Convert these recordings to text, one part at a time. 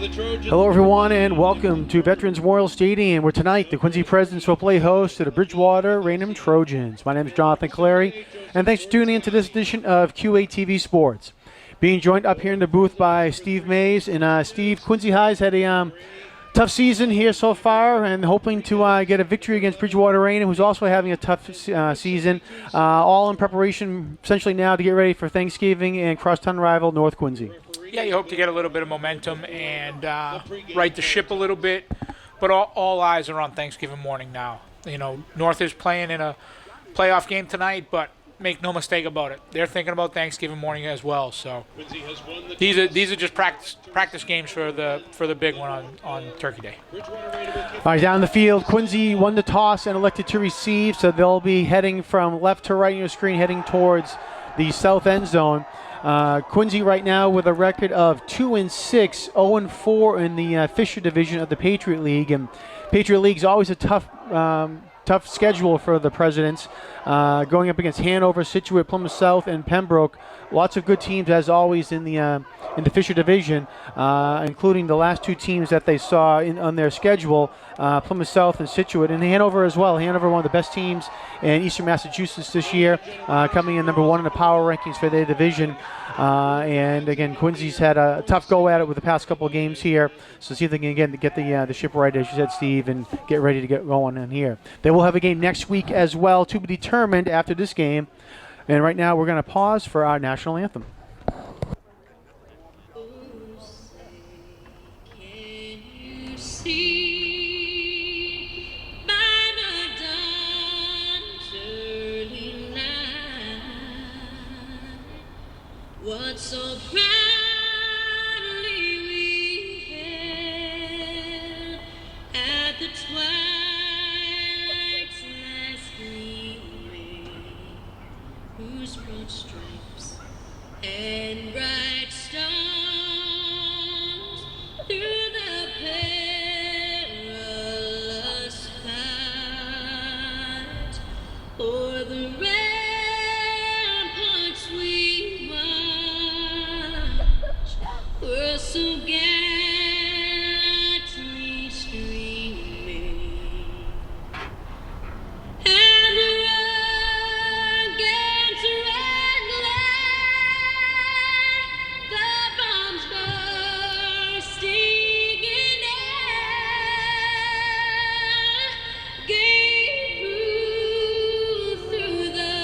Hello, everyone, and welcome to Veterans Memorial Stadium, where tonight the Quincy Presidents will play host to the Bridgewater Raynham Trojans. My name is Jonathan Clary, and thanks for tuning in to this edition of QATV Sports. Being joined up here in the booth by Steve Mays. And Steve, Quincy High's had a tough season here so far, and hoping to get a victory against Bridgewater Raynham, who's also having a tough season, all in preparation essentially now to get ready for Thanksgiving and crosstown rival North Quincy. Yeah, you hope to get a little bit of momentum and right the ship a little bit, but all eyes are on Thanksgiving morning now. You know, North is playing in a playoff game tonight, but make no mistake about it, they're thinking about Thanksgiving morning as well. So these are just practice games for the big one on Turkey Day. All right, down the field, Quincy won the toss and elected to receive, so they'll be heading from left to right in your screen, heading towards the south end zone. Quincy right now with a record of 2-6, 0-4 in the Fisher division of the Patriot League, and Patriot League's always a tough schedule for the Presidents, going up against Hanover, Scituate, Plymouth South, and Pembroke. Lots of good teams, as always, in the Fisher division, including the last two teams that they saw on their schedule, Plymouth South and Scituate, and Hanover as well. Hanover, one of the best teams in Eastern Massachusetts this year, coming in number one in the power rankings for their division. And again, Quincy's had a tough go at it with the past couple of games here, so see if they can again get the ship right, as you said, Steve, and get ready to get going in here. They will have a game next week as well, to be determined after this game. And right now we're going to pause for our national anthem. What so proudly we hailed at the twilight's last gleaming, whose broad stripes and bright stars through the perilous fight o'er the ramparts we march, were so gallantly streaming, and the rugged red glare, the bombs bursting in air, gave proof through the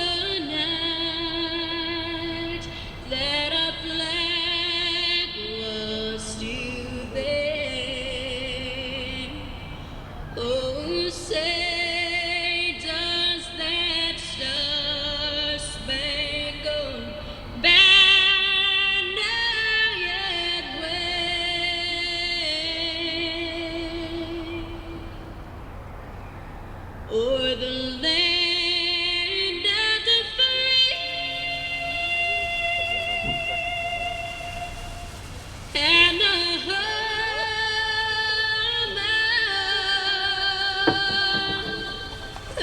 night that our flag was still there. Oh, say does that star-spangled banner yet wave o'er the land of the free and the home of the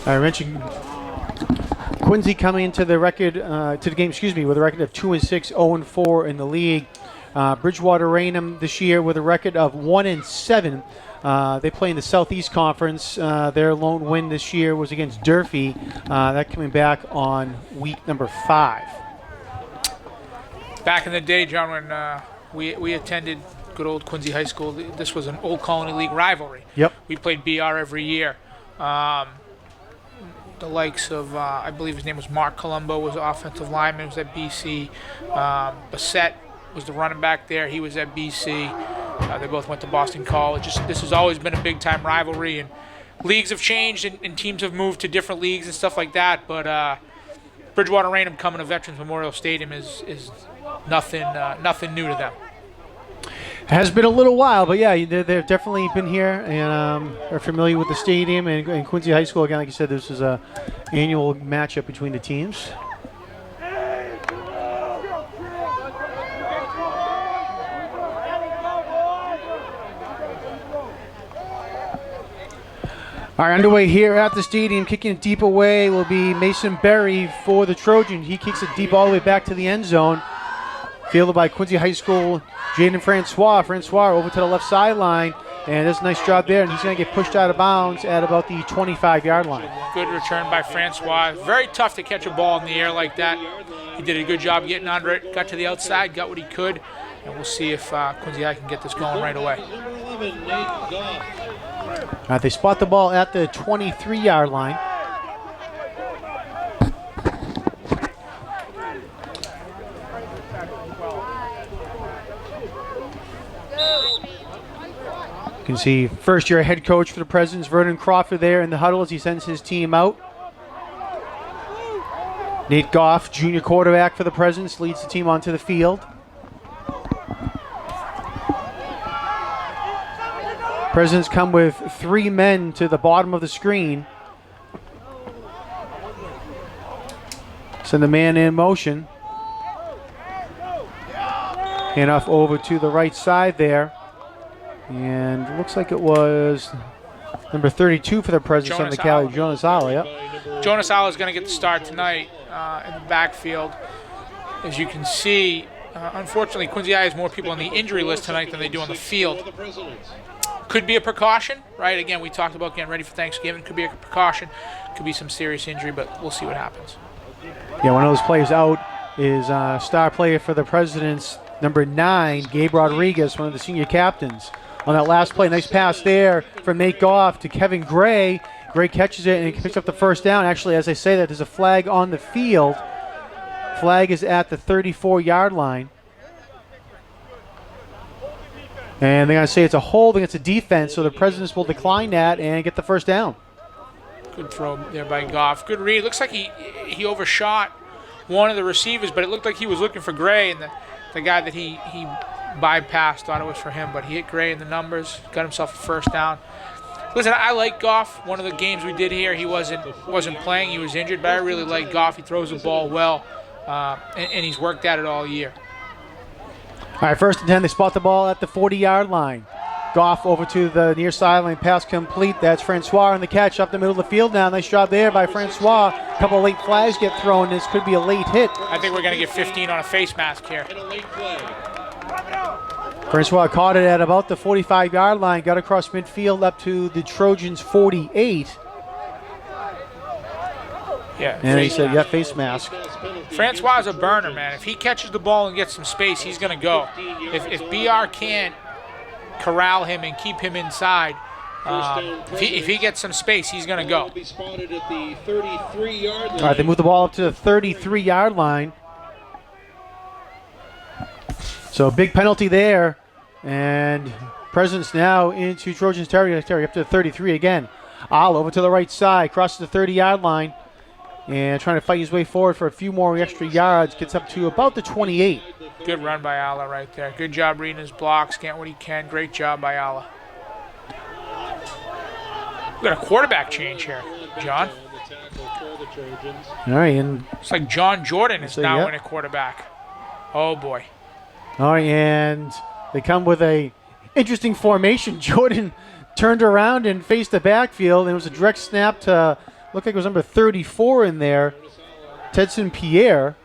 I mentioned Quincy coming into the record to the game, with a record of 2-6, 0-4 in the league. Bridgewater Raynham this year with a record of 1-7. They play in the Southeast Conference. Their lone win this year was against Durfee. That coming back on week number 5. Back in the day, John, when we attended good old Quincy High School, this was an Old Colony League rivalry. Yep. We played BR every year. The likes of, I believe his name was Mark Colombo, was offensive lineman, was at BC. Bassett was the running back there. He was at BC. They both went to Boston College. This has always been a big-time rivalry, and leagues have changed and teams have moved to different leagues and stuff like that. But Bridgewater Raynham coming to Veterans Memorial Stadium is nothing new to them. Has been a little while, but yeah, they've definitely been here and are familiar with the stadium and Quincy High School. Again, like you said, this is a annual matchup between the teams. All right, underway here at the stadium. Kicking it deep away will be Mason Berry for the Trojan. He kicks it deep all the way back to the end zone. Fielded by Quincy High School, Jaden Francois. Francois over to the left sideline, and does a nice job there, and he's going to get pushed out of bounds at about the 25-yard line. Good return by Francois. Very tough to catch a ball in the air like that. He did a good job getting under it, got to the outside, got what he could, and we'll see if Quincy High can get this going right away. All right, they spot the ball at the 23-yard line. You can see first-year head coach for the Presidents, Vernon Crawford, there in the huddle as he sends his team out. Nate Goff, junior quarterback for the Presidents, leads the team onto the field. Presidents come with 3 men to the bottom of the screen. Send the man in motion. Hand off over to the right side there. And it looks like it was number 32 for the Presidents on the Cali, Jonas Alla. Yep. Jonas Alla is going to get the start tonight in the backfield. As you can see, unfortunately, Quincy High has more people on the injury list tonight than they do on the field. Could be a precaution, right? Again, we talked about getting ready for Thanksgiving. Could be a precaution. Could be some serious injury, but we'll see what happens. Yeah, one of those players out is star player for the Presidents, number 9, Gabe Rodriguez, one of the senior captains. On that last play, nice pass there from Nate Goff to Kevin Gray. Gray catches it and he picks up the first down. Actually, as I say that, there's a flag on the field. Flag is at the 34-yard line. And they're going to say it's a hold against the defense, so the Presidents will decline that and get the first down. Good throw there by Goff. Good read. Looks like he overshot one of the receivers, but it looked like he was looking for Gray, and the guy that he bypassed thought it was for him, but he hit Gray in the numbers, got himself a first down. Listen, I like Goff. One of the games we did here, he wasn't playing. He was injured, but I really like Goff. He throws the ball well, and he's worked at it all year. All right, 1st and 10, they spot the ball at the 40-yard line. Goff over to the near sideline, pass complete. That's Francois on the catch up the middle of the field now. Nice job there by Francois. A couple of late flags get thrown. This could be a late hit. I think we're going to get 15 on a face mask here. Francois caught it at about the 45-yard line, got across midfield up to the Trojans' 48. Yeah, and he said, yeah, face mask. Francois is a burner, man. If he catches the ball and gets some space, he's going to go. If BR can't corral him and keep him inside, if he gets some space, he's going to go. All right, they move the ball up to the 33-yard line. So big penalty there, and Presidents now into Trojans territory up to the 33 again. All over to the right side, crosses the 30-yard line, and trying to fight his way forward for a few more extra yards, gets up to about the 28. Good run by Alla right there. Good job reading his blocks, getting what he can. Great job by Alla. We got a quarterback change here, John. All right, and it's like John Jordan is now in a quarterback. Oh boy. All right, and they come with a interesting formation. Jordan turned around and faced the backfield, and it was a direct snap to, looked like it was number 34 in there, Tedson Pierre.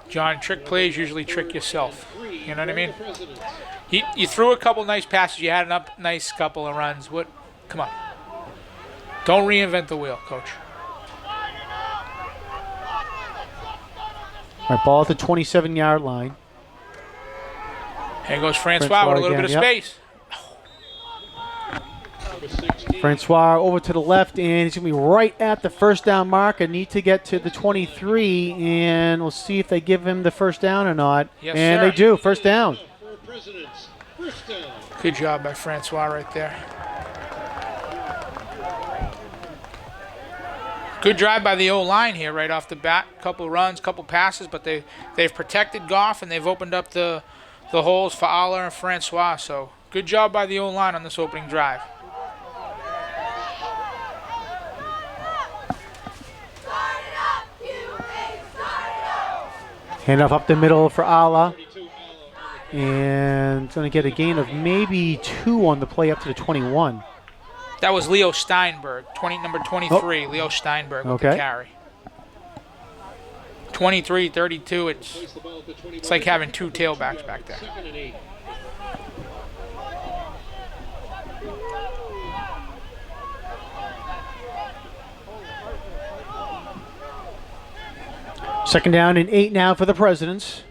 John, trick plays usually trick yourself. You know what I mean? You threw a couple nice passes. You had a nice couple of runs. What? Come on. Don't reinvent the wheel, Coach. All right, ball at the 27-yard line. Here goes Francois with a little bit of space. Francois over to the left, and he's going to be right at the first down mark. I need to get to the 23, and we'll see if they give him the first down or not. Yes, and sir. They do. First down. Good job by Francois right there. Good drive by the O-line here right off the bat. Couple runs, couple passes, but they've protected Goff, and they've opened up the holes for Alla and Francois. So good job by the O-line on this opening drive. Handoff up the middle for Alla. And going to get a gain of maybe 2 on the play up to the 21. That was Leo Steinberg, number 23, Leo Steinberg with the Okay. carry. 23-32, it's like having two tailbacks back there. Second and 8. Second down and 8 now for the Presidents.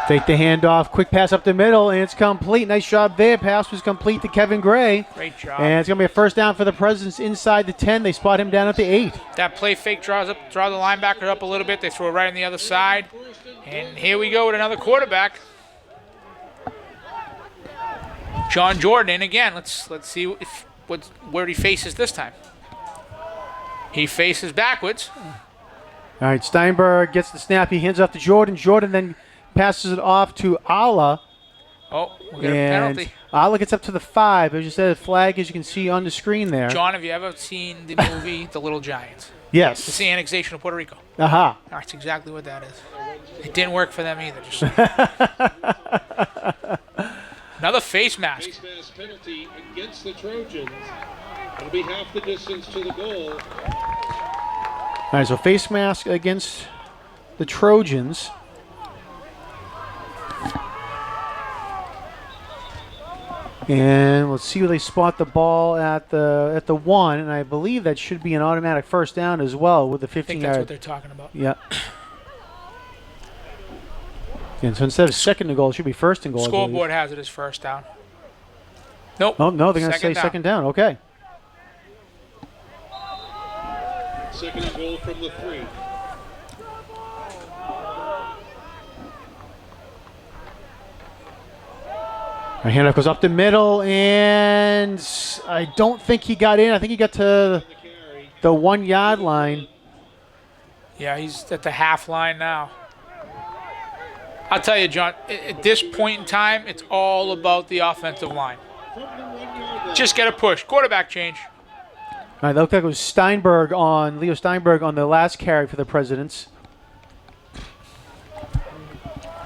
Fake the handoff, quick pass up the middle, and it's complete. Nice job there. Pass was complete to Kevin Gray. Great job. And it's going to be a first down for the Presidents inside the 10. They spot him down at the 8. That play fake draw the linebacker up a little bit. They throw it right on the other side. And here we go with another quarterback. John Jordan in again. Let's see where he faces this time. He faces backwards. All right, Steinberg gets the snap. He hands off to Jordan. Jordan then passes it off to Ala. Oh, we got a And penalty. Ala gets up to the 5. As you said, a flag, as you can see on the screen there. John, have you ever seen the movie The Little Giants? It's Yes. the annexation of Puerto Rico. Aha. That's exactly what that is. It didn't work for them either. Just another face mask. Face mask penalty against the Trojans. It'll be half the distance to the goal. All right, so face mask against the Trojans. And let's see where they spot the ball at the 1, and I believe that should be an automatic first down as well with the I think 15 that's what yard. they're talking about. Yeah. And so instead of second and goal, it should be first and goal. I believe. Scoreboard has it as first down. Nope. Oh no, they're going to say Second down. second down. Okay. Second and goal from the 3. Our handoff goes up the middle, and I don't think he got in. I think he got to The carry. the 1 yard line. Yeah, he's at the half line now. I'll tell you, John, at this point in time, it's all about the offensive line. From the 1 yard line. Just get a push. Quarterback change. All right, that looked like it was Leo Steinberg on the last carry for the Presidents.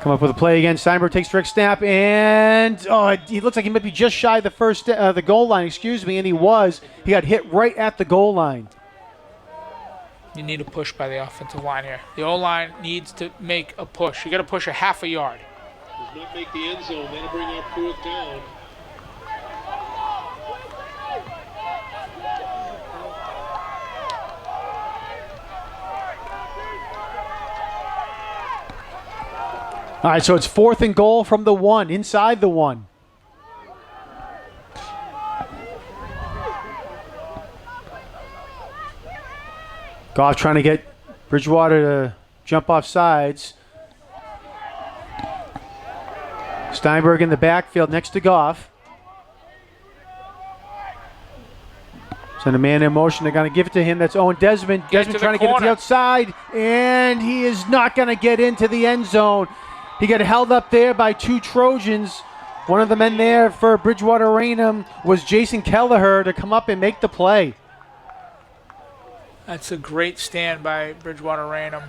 Come up with a play again. Steinberg takes direct snap, and he looks like he might be just shy of the goal line. And he was. He got hit right at the goal line. You need a push by the offensive line here. The O-line needs to make a push. You got to push a half a yard. Does not make the end zone. That'll bring up 4th down. All right, so it's 4th and goal from the 1, inside the 1. Goff trying to get Bridgewater to jump off sides. Steinberg in the backfield next to Goff. Send a man in motion. They're going to give it to him. That's Owen Desmond. Get Desmond to the trying to get it to the corner. outside, and he is not going to get into the end zone. He got held up there by 2 Trojans. One of the men there for Bridgewater Raynham was Jason Kelleher to come up and make the play. That's a great stand by Bridgewater Raynham.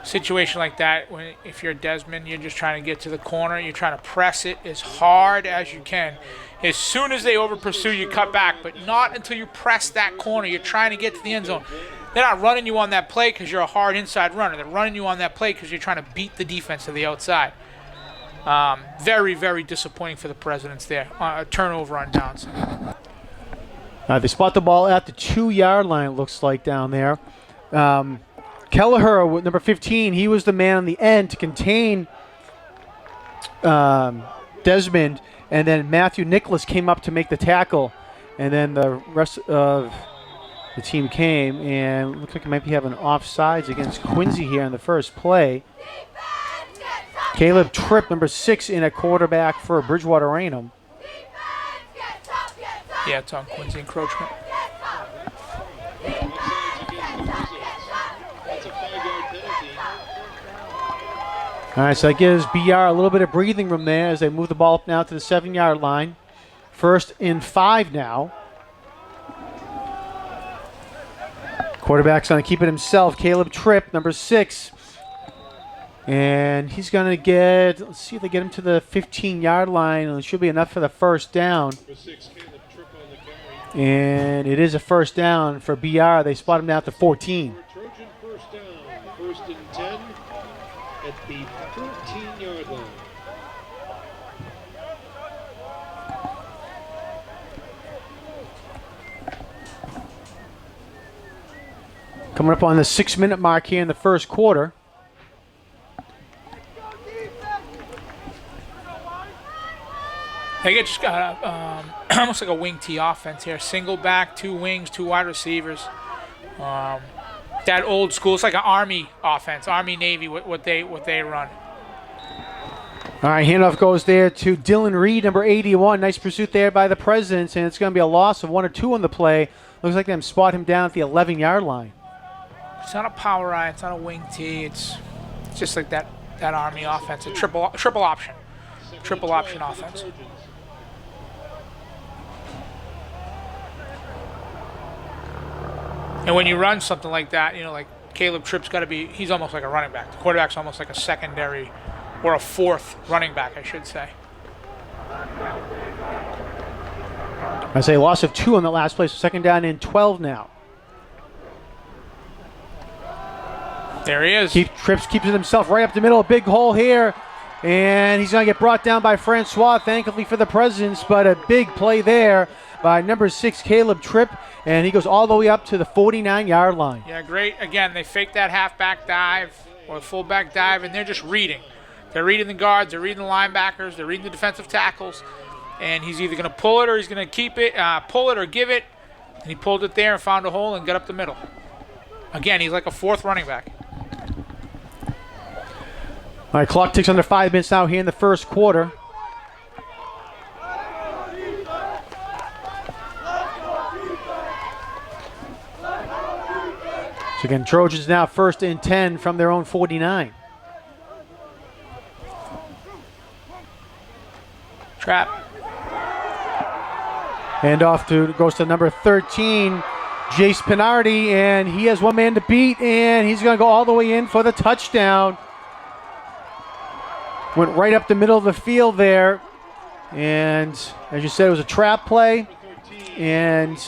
Situation like that, if you're Desmond, you're just trying to get to the corner. You're trying to press it as hard as you can. As soon as they over pursue, you cut back, but not until you press that corner. You're trying to get to the end zone. They're not running you on that play because you're a hard inside runner. They're running you on that play because you're trying to beat the defense to the outside. Very, very disappointing for the Presidents there. A turnover on downs. They spot the ball at the 2 yard line, it looks like, down there. Kelleher, with number 15, he was the man on the end to contain Desmond, and then Matthew Nicholas came up to make the tackle, and then the rest of the team came, and looks like it might be having offsides against Quincy here in the first play. Caleb Tripp, number 6, in at quarterback for Bridgewater Raynham. Yeah, it's on Quincy encroachment. That's a 5-yard penalty. All right, so that gives BR a little bit of breathing room there as they move the ball up now to the 7 yard line. 1st and 5 now. Quarterback's going to keep it himself. Caleb Tripp, number 6, And he's going to get, let's see if they get him to the 15-yard line. It should be enough for the first down. For 6, Caleb Tripp on the carry. And it is a first down for BR. They spot him down to 14. For Trojan first down, 1st and 10 at the 14-yard line. Coming up on the 6-minute mark here in the first quarter. They get just got almost like a wing T offense here. Single back, 2 wings, 2 wide receivers. That old school, it's like an Army offense, Army Navy, what they run. All right, handoff goes there to Dylan Reed, number 81. Nice pursuit there by the Presidents, and it's going to be a loss of 1 or 2 on the play. Looks like them spot him down at the 11-yard line. It's not a power eye, it's not a wing T. It's just like that Army offense, a triple option, triple option offense. And when you run something like that, like Caleb Tripp's got to be, he's almost like a running back. The quarterback's almost like a secondary or a 4th running back, I should say. I say loss of 2 on the last play, so 2nd down and 12 now. There he is. Trips keeps it himself right up the middle, a big hole here. And he's going to get brought down by Francois, thankfully for the Presidents, but a big play there by number 6, Caleb Tripp, and he goes all the way up to the 49-yard line. Yeah, great. Again, they fake that halfback dive or fullback dive, and they're just reading. They're reading the guards, they're reading the linebackers, they're reading the defensive tackles, and he's either going to pull it or he's going to keep it, pull it or give it, and he pulled it there and found a hole and got up the middle. Again, he's like a 4th running back. All right, clock ticks under 5 minutes now here in the first quarter. So again, Trojans now 1st and 10 from their own 49. Trap. And off goes to number 13, Jace Pinardi, and he has 1 man to beat, and he's going to go all the way in for the touchdown. Went right up the middle of the field there, and as you said, it was a trap play, and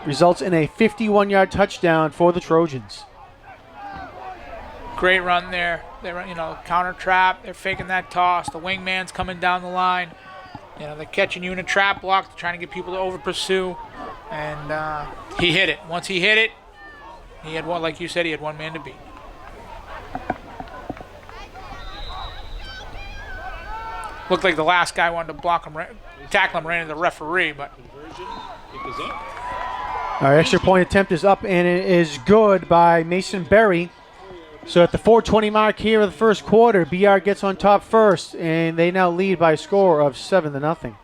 results in a 51-yard touchdown for the Trojans. Great run there. They run, counter trap. They're faking that toss. The wingman's coming down the line. They're catching you in a trap block. They're trying to get people to over pursue, and he hit it. Once he hit it, he had one, like you said, he had 1 man to beat. Looked like the last guy wanted to block him, tackle him, ran into the referee, but. Our extra point attempt is up, and it is good by Mason Berry. So at the 4:20 mark here of the first quarter, BR gets on top first, and they now lead by a score of 7-0.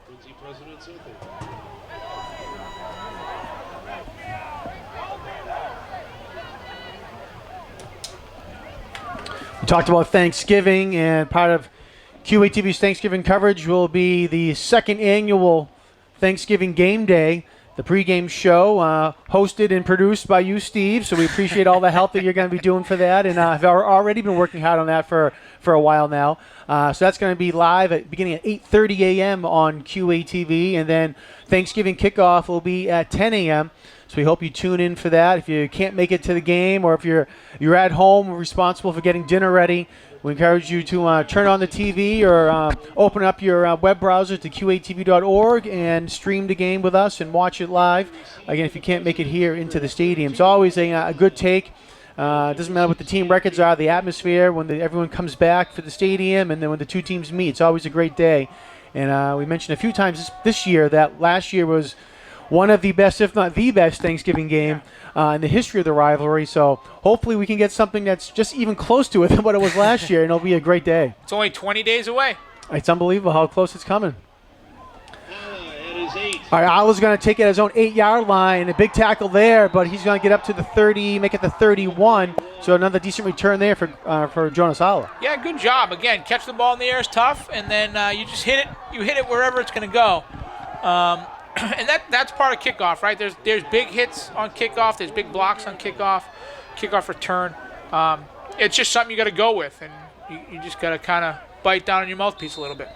We talked about Thanksgiving, and part of QATV's Thanksgiving coverage will be the 2nd annual Thanksgiving game day, the pregame show, hosted and produced by you, Steve. So we appreciate all the help that you're going to be doing for that, and I've already been working hard on that for a while now. So that's going to be live beginning at 8:30 a.m. on QATV, and then Thanksgiving kickoff will be at 10 a.m. So we hope you tune in for that. If you can't make it to the game, or if you're at home responsible for getting dinner ready, we encourage you to turn on the TV or open up your web browser to qatv.org and stream the game with us and watch it live. Again, if you can't make it here into the stadium, it's always a good take. It doesn't matter what the team records are, the atmosphere, when everyone comes back for the stadium, and then when the 2 teams meet, it's always a great day. And we mentioned a few times this year that last year was one of the best, if not the best, Thanksgiving game in the history of the rivalry. So hopefully we can get something that's just even close to it than what it was last year, and it'll be a great day. It's only 20 days away. It's unbelievable how close it's coming. At his 8. All right, Ala's going to take it at his own 8-yard line. A big tackle there, but he's going to get up to the 30, make it the 31. So another decent return there for Jonas Ala. Yeah, good job. Again, catch the ball in the air is tough, and then you just hit it. You hit it wherever it's going to go. And that's part of kickoff, right? There's big hits on kickoff. There's big blocks on kickoff return. It's just something you got to go with. And You just got to kind of bite down on your mouthpiece a little bit.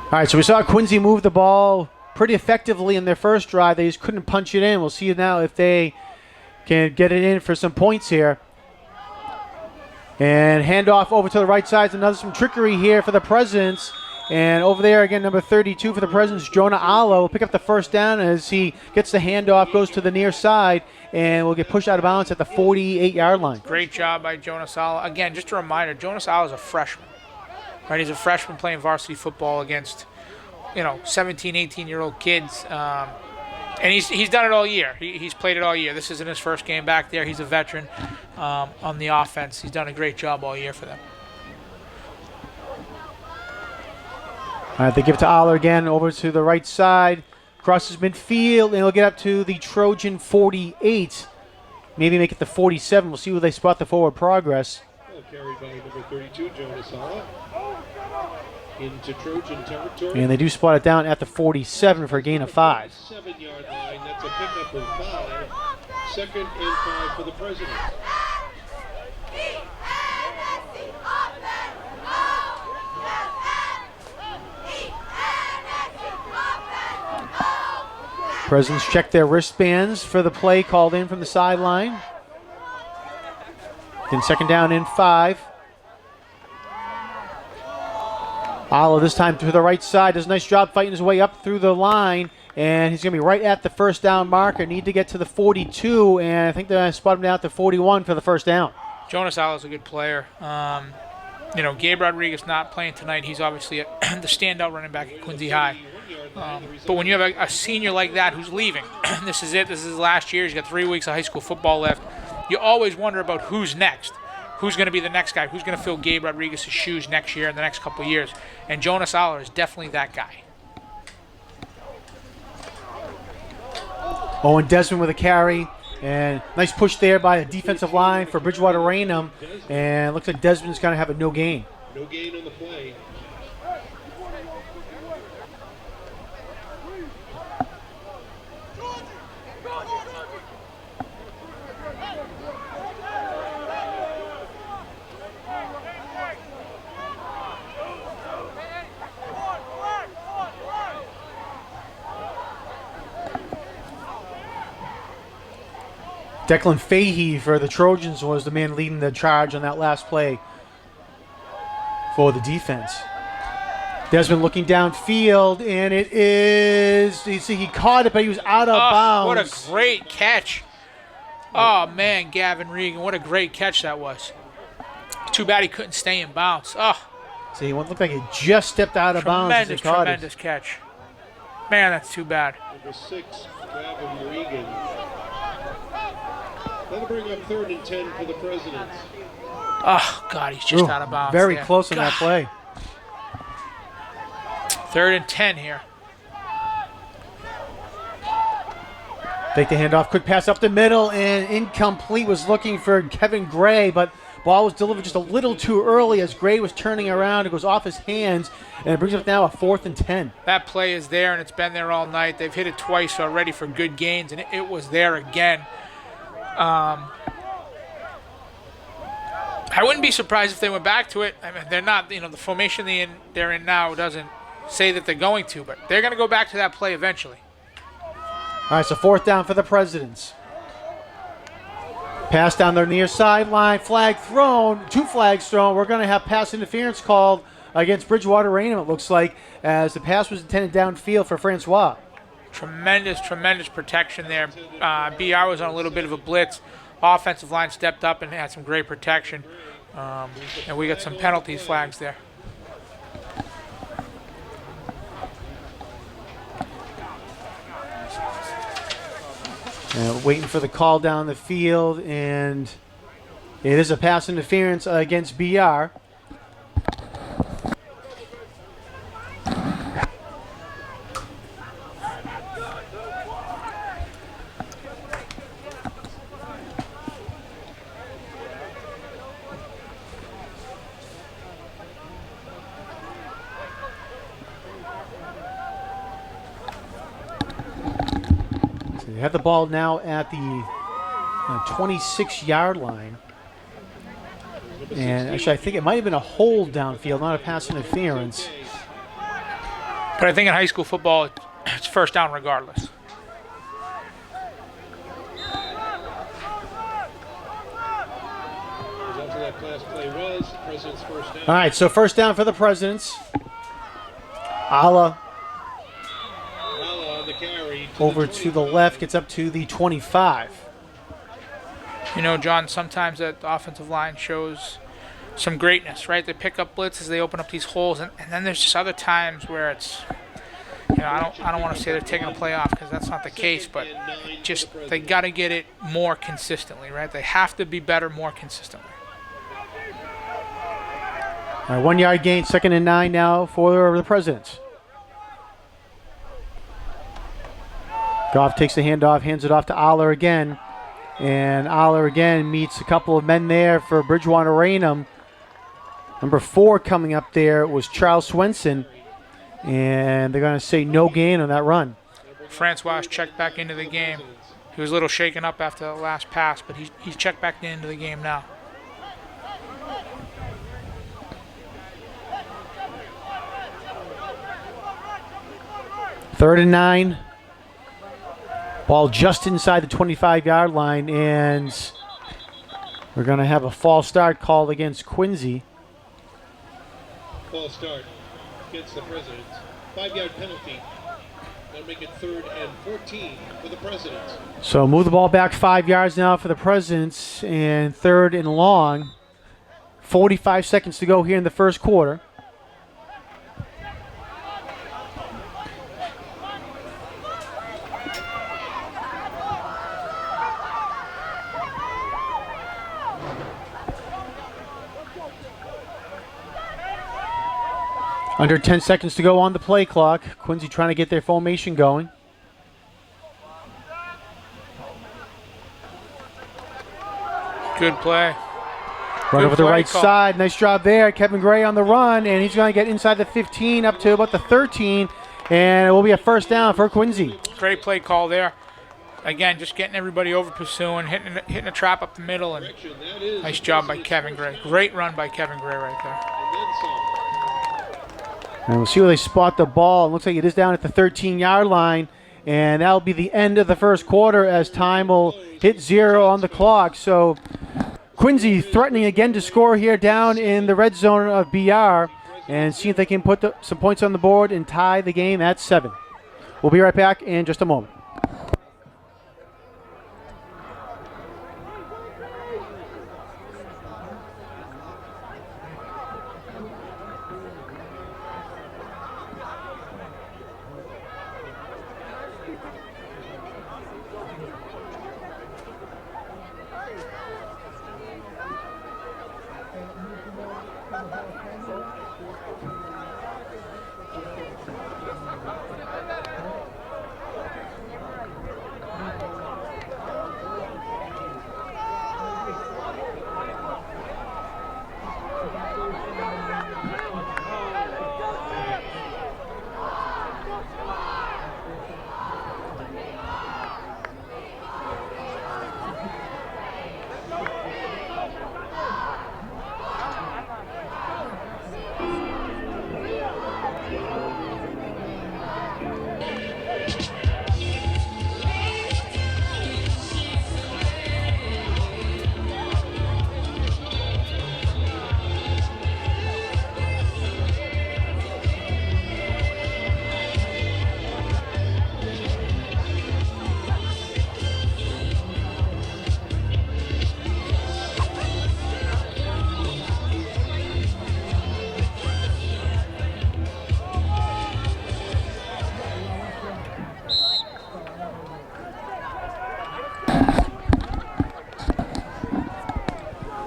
All right, so we saw Quincy move the ball pretty effectively in their first drive. They just couldn't punch it in. We'll see now if they can get it in for some points here. And handoff over to the right side. Another some trickery here for the Presidents. And over there again, number 32 for the Presidents, Jonah Allo will pick up the first down as he gets the handoff, goes to the near side, and will get pushed out of bounds at the 48-yard line. Great job by Jonas Allo. Again, just a reminder, Jonas Allo is a freshman. Right, he's a freshman playing varsity football against, 17, 18-year-old kids. And he's done it all year. He's played it all year. This isn't his first game back there. He's a veteran on the offense. He's done a great job all year for them. All right, they give it to Aller again over to the right side. Crosses midfield, and he'll get up to the Trojan 48. Maybe make it the 47. We'll see where they spot the forward progress. Well, carried by number 32, Jonas Alla. Into Trojan territory. And they do spot it down at the 47 for a gain of 5. 7-yard line. That's a pickup of 5. 2nd and 5 for the Presidents. Presidents check their wristbands for the play called in from the sideline. Then 2nd down and 5. Allo this time to the right side. Does a nice job fighting his way up through the line. And he's going to be right at the first down marker. Need to get to the 42. And I think they're going to spot him down at the 41 for the first down. Jonas Allo is a good player. Gabe Rodriguez not playing tonight. He's obviously the standout running back at Quincy High. But when you have a senior like that who's leaving, this is it. This is his last year. He's got 3 weeks of high school football left. You always wonder about who's next. Who's going to be the next guy? Who's going to fill Gabe Rodriguez's shoes next year and the next couple of years? And Jonas Aller is definitely that guy. Owen Desmond with a carry. And nice push there by a defensive line for Bridgewater Raynham. And it looks like Desmond's going to have a no gain. No gain on the play. Declan Fahey for the Trojans was the man leading the charge on that last play for the defense. Desmond looking downfield, and it is, you see, he caught it, but he was out of bounds. What a great catch. Oh, man, Gavin Regan, what a great catch that was. Too bad he couldn't stay in bounds. Oh, See, it looked like he just stepped out of bounds as he caught it. tremendous catch. Man, that's too bad. Number 6, Gavin Regan. That'll bring up 3rd and 10 for the Presidents. Oh, God, he's just out of bounds. Very there. close on that play. 3rd and 10 here. Take the handoff, quick pass up the middle, and incomplete. Was looking for Kevin Gray, but ball was delivered just a little too early as Gray was turning around. It goes off his hands, and it brings up now a 4th and 10. That play is there, and it's been there all night. They've hit it twice already for good gains, and it was there again. I wouldn't be surprised if they went back to it. I mean, they're not, the formation they're in now doesn't say that they're going to, but they're going to go back to that play eventually. All right, so 4th down for the Presidents. Pass down their near sideline, flag thrown, 2 flags thrown. We're going to have pass interference called against Bridgewater Raynham, it looks like, as the pass was intended downfield for Francois. Tremendous protection there. BR was on a little bit of a blitz. Offensive line stepped up and had some great protection. And we got some penalties flags there. Waiting for the call down the field, and it is a pass interference against BR. have the ball now at the 26-yard line. And actually, I think it might have been a hold downfield, not a pass interference. But I think in high school football, it's first down regardless. After that last play was President's first down. All right, so first down for the Presidents. Ala Lala on the carry. over to the left, gets up to the 25. You know, John, sometimes that offensive line shows some greatness, right? They pick up blitzes, they open up these holes, and then there's just other times where it's, you know, I don't want to say they're taking a play off because that's not the case, but just they got to get it more consistently, right? They have to be better more consistently. All right, 1 yard gain, 2nd and 9 now for the Presidents. Goff takes the handoff, hands it off to Aller again. And Aller again meets a couple of men there for Bridgewater Raynham. Number 4 coming up there was Charles Swenson. And they're going to say no gain on that run. Francois checked back into the game. He was a little shaken up after the last pass, but he's checked back into the game now. Third and 9. Ball just inside the 25-yard line, and we're going to have a false start called against Quincy. False start against the Presidents. 5-yard penalty. That'll make it 3rd and 14 for the Presidents. So move the ball back 5 yards now for the Presidents, and 3rd and long. 45 seconds to go here in the first quarter. Under 10 seconds to go on the play clock. Quincy trying to get their formation going. Good play. Run Good over the play right call. side. Nice job there. Kevin Gray on the run, and he's going to get inside the 15 up to about the 13, and it will be a first down for Quincy. Great play call there. Again, just getting everybody over pursuing, hitting a trap up the middle, and Correction, that is nice the job by Presidents' Kevin first Gray. down. Great run by Kevin Gray right there. And then some. And we'll see where they spot the ball. It looks like it is down at the 13-yard line, and that'll be the end of the first quarter as time will hit 0 on the clock. So Quincy threatening again to score here down in the red zone of BR and see if they can put some points on the board and tie the game at 7. We'll be right back in just a moment.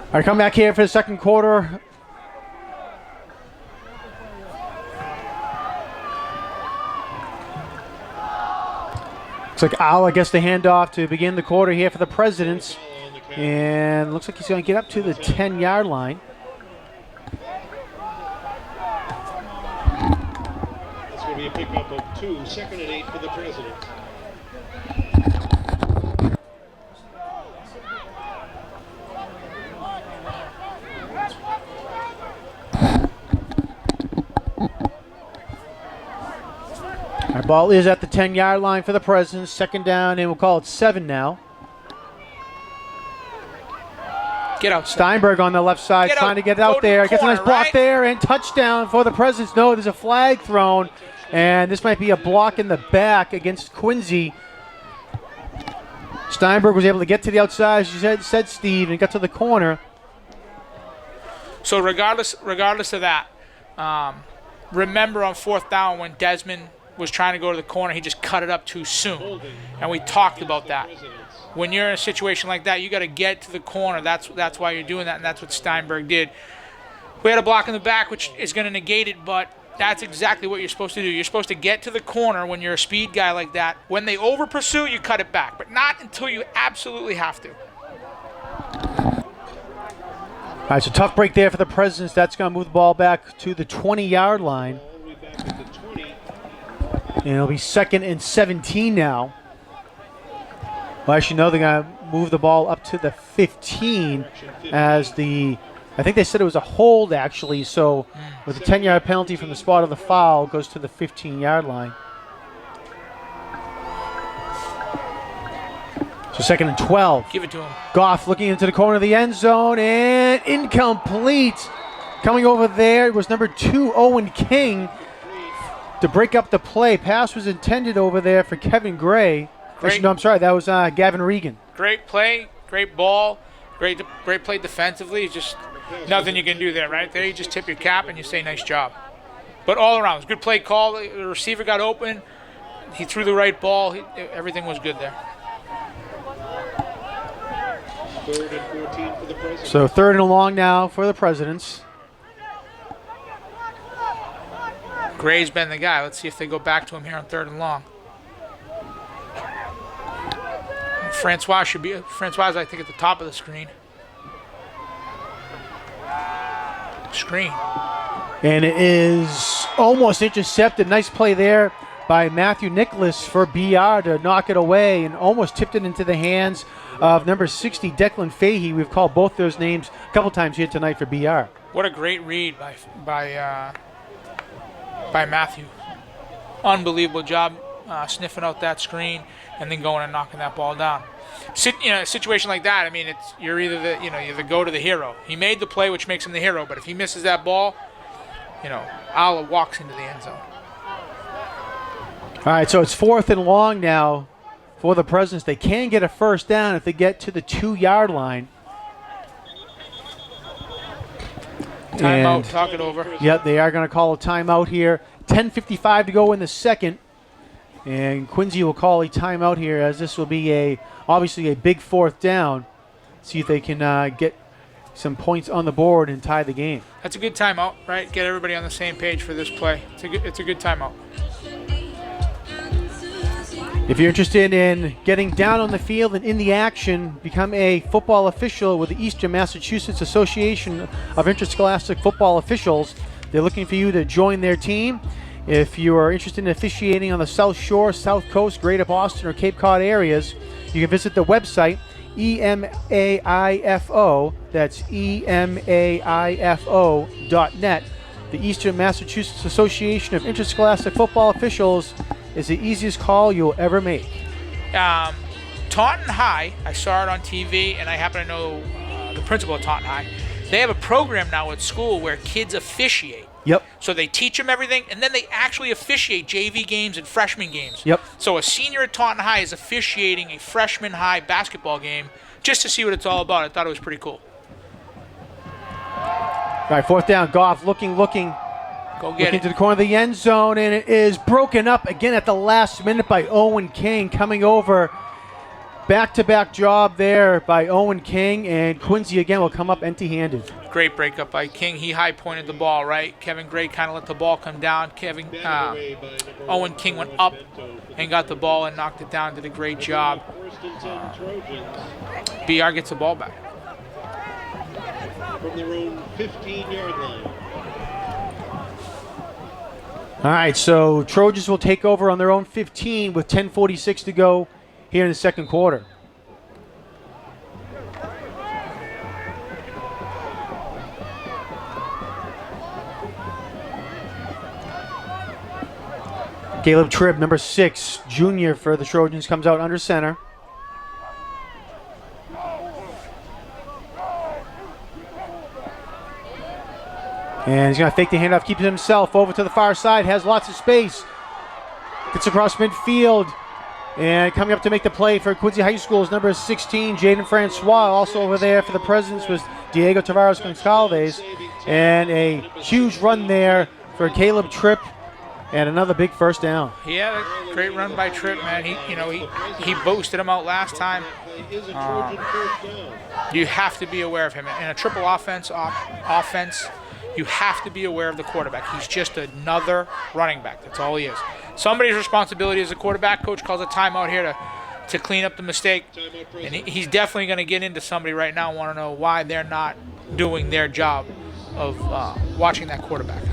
All right, come back here for the second quarter. Looks like Ala gets the handoff to begin the quarter here for the Presidents. On the carry. And looks like he's going to get up to the 10-yard line. That's going to be a pickup of 2, 2nd and 8 for the Presidents. Ball is at the 10-yard line for the Presidents. Second down, and we'll call it 7 now. Get out. Steinberg on the left side Get out. trying to get Go out to the there. Gets a nice corner, block right? there, and touchdown for the Presidents. No, there's a flag thrown, and this might be a block in the back against Quincy. Steinberg was able to get to the outside, as you said Steve, and got to the corner. So regardless of that, remember on 4th down when Desmond was trying to go to the corner, he just cut it up too soon, and we talked about that. When you're in a situation like that, you got to get to the corner. That's why you're doing that, and that's what Steinberg did. We had a block in the back, which is going to negate it, but that's exactly what you're supposed to do. You're supposed to get to the corner when you're a speed guy like that. When they over pursue, you cut it back, but not until you absolutely have to. All right, so tough break there for the Presidents. That's going to move the ball back to the 20-yard line. All the way back at the 20. And it'll be 2nd and 17 now. Well, actually, no, they're going to move the ball up to the 15 as I think they said it was a hold, actually. So with a 10-yard penalty from the spot of the foul, goes to the 15-yard line. So 2nd and 12. Give it to him. Goff looking into the corner of the end zone, and incomplete. Coming over there was number 2, Owen King, to break up the play. Pass was intended over there for Kevin Gray. Actually, no, I'm sorry. That was Gavin Regan. Great play, great ball, great play defensively. Just nothing you can do there, right? There you just tip your cap and you say nice job. But all around, it was a good play call. The receiver got open. He threw the right ball. Everything was good there. 3rd and 14 for the Presidents. So 3rd and long now for the Presidents. Gray's been the guy. Let's see if they go back to him here on 3rd and long. Francois, I think, at the top of the screen. And it is almost intercepted. Nice play there by Matthew Nicholas for BR to knock it away, and almost tipped it into the hands of number 60, Declan Fahey. We've called both those names a couple times here tonight for BR. What a great read by Matthew. Unbelievable job sniffing out that screen and then going and knocking that ball down. A situation like that, I mean, you're either the goat or the hero. He made the play, which makes him the hero, but if he misses that ball, Allah walks into the end zone. All right, so it's 4th and long now for the Presidents. They can get a first down if they get to the 2-yard line. Timeout, And- talk it over. Yep, they are going to call a timeout here. 10:55 to go in the second. And Quincy will call a timeout here, as this will be obviously a big 4th down. See if they can get some points on the board and tie the game. That's a good timeout, right? Get everybody on the same page for this play. It's a good timeout. If you're interested in getting down on the field and in the action, become a football official with the Eastern Massachusetts Association of Interscholastic Football Officials. They're looking for you to join their team. If you are interested in officiating on the South Shore, South Coast, Greater Boston, or Cape Cod areas, you can visit the website EMAIFO. That's EMAIFO.net. The Eastern Massachusetts Association of Interscholastic Football Officials is the easiest call you'll ever make. Taunton High, I saw it on TV, and I happen to know the principal of Taunton High. They have a program now at school where kids officiate. Yep. So they teach them everything, and then they actually officiate JV games and freshman games. Yep. So a senior at Taunton High is officiating a freshman high basketball game just to see what it's all about. I thought it was pretty cool. All right, 4th down. Goff looking. Go get Looking it. to the corner of the end zone, and it is broken up again at the last minute by Owen King coming over. Back-to-back job there by Owen King, and Quincy again will come up empty-handed. Great breakup by King. He high-pointed the ball, right? Kevin Gray kind of let the ball come down. Owen King went up and got the ball and knocked it down. Did a great job. 1st and 10 Trojans BR gets the ball back. from their own 15-yard line. All right, so Trojans will take over on their own 15 with 10:46 to go here in the second quarter. Caleb Tripp, number 6, junior for the Trojans, comes out under center. And he's going to fake the handoff, keeps it himself over to the far side, has lots of space. Gets across midfield. And coming up to make the play for Quincy High School is number 16, Jaden Francois. Also over there for the Presidents was Diego Tavares Goncalves. And a huge run there for Caleb Tripp. And another big first down. Yeah, great run by Tripp, man. He boosted him out last time. You have to be aware of him. In a triple offense, you have to be aware of the quarterback. He's just another running back. That's all he is. Somebody's responsibility as a quarterback. Coach calls a timeout here to clean up the mistake. And he's definitely going to get into somebody right now and want to know why they're not doing their job of watching that quarterback.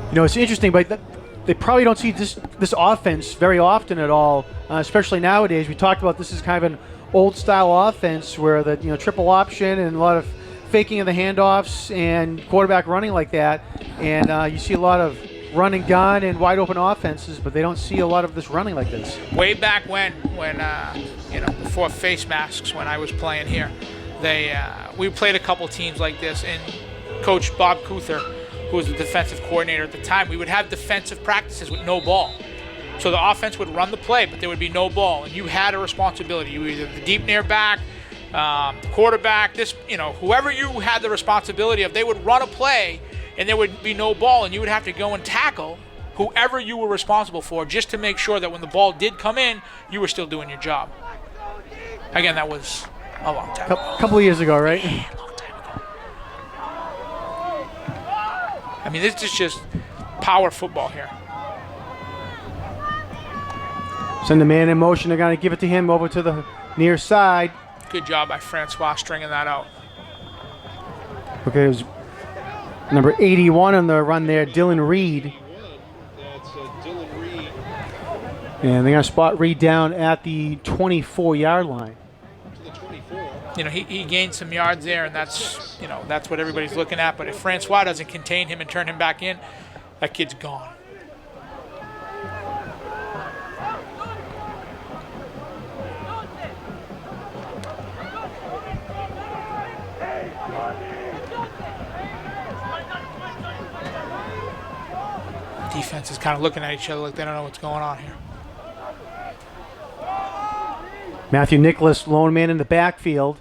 You know, it's interesting, but they probably don't see this offense very often at all, especially nowadays. We talked about this is kind of an old-style offense where the triple option and a lot of faking of the handoffs and quarterback running like that. And you see a lot of run and gun and wide open offenses, but they don't see a lot of this running like this. Way back when before face masks, when I was playing here, we played a couple teams like this, and Coach Bob Kuther, who was the defensive coordinator at the time, we would have defensive practices with no ball. So the offense would run the play, but there would be no ball, and you had a responsibility. You were either the deep near back, the quarterback, whoever you had the responsibility of, they would run a play and there would be no ball, and you would have to go and tackle whoever you were responsible for just to make sure that when the ball did come in, you were still doing your job. Again, that was a long time ago. A couple of years ago, right? Yeah, a long time ago. I mean, this is just power football here. Send the man in motion. They're going to give it to him over to the near side. Good job by Francois stringing that out. Okay, it was number 81 on the run there, Dylan Reed. That's Dylan Reed. And they're going to spot Reed down at the 24-yard line. To the 24. He gained some yards there, and that's what everybody's looking at. But if Francois doesn't contain him and turn him back in, that kid's gone. Defense is kind of looking at each other like they don't know what's going on here. Matthew Nicholas, lone man in the backfield.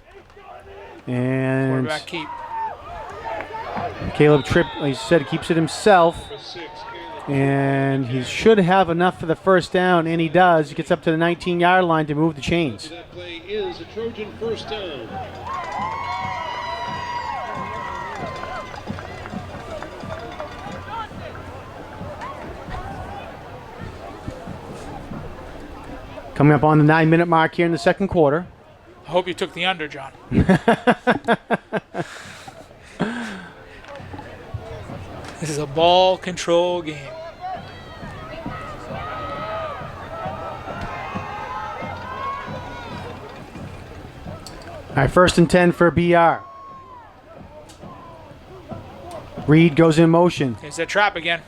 And Quarterback keep. Caleb Tripp, like I said, keeps it himself. And he should have enough for the first down, and he does. He gets up to the 19-yard line to move the chains. That play is a Trojan first down. Coming up on the 9-minute mark here in the second quarter. I hope you took the under, John. This is a ball control game. All right, 1st and 10 for BR. Reed goes in motion. There's that trap again.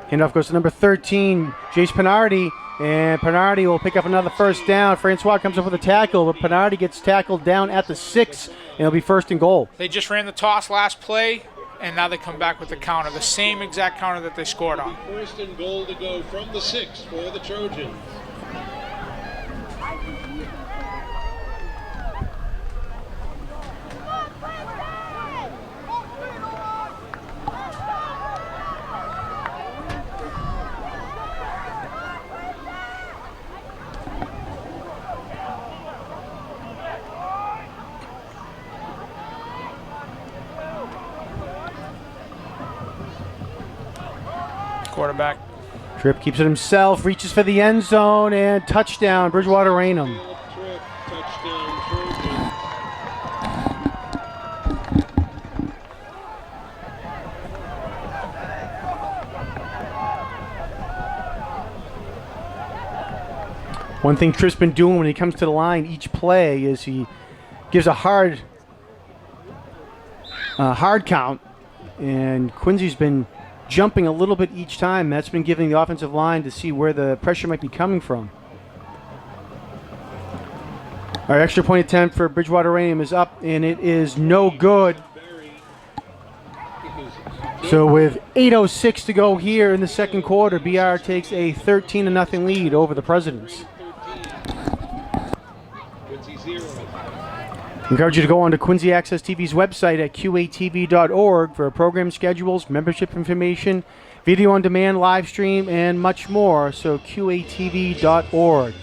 Handoff goes to number 13, Jace Pinardi. And Pinardi will pick up another first down. Francois comes up with a tackle, but Pinardi gets tackled down at the 6, and it'll be 1st and goal. They just ran the toss last play, and now they come back with the counter, the same exact counter that they scored on. 1st and goal to go from the 6 for the Trojans. Quarterback. Tripp keeps it himself, reaches for the end zone, and touchdown, Bridgewater Raynham. Tripp, touchdown, Trojan. One thing Tripp's been doing when he comes to the line each play is he gives a hard count, and Quincy's been jumping a little bit each time. That's been giving the offensive line to see where the pressure might be coming from. Our extra point attempt for Bridgewater Uranium is up, and it is no good. So with 8:06 to go here in the second quarter, BR takes a 13-0 lead over the Presidents. Encourage you to go on to Quincy Access TV's website at qatv.org for program schedules, membership information, video on demand, live stream, and much more. So qatv.org.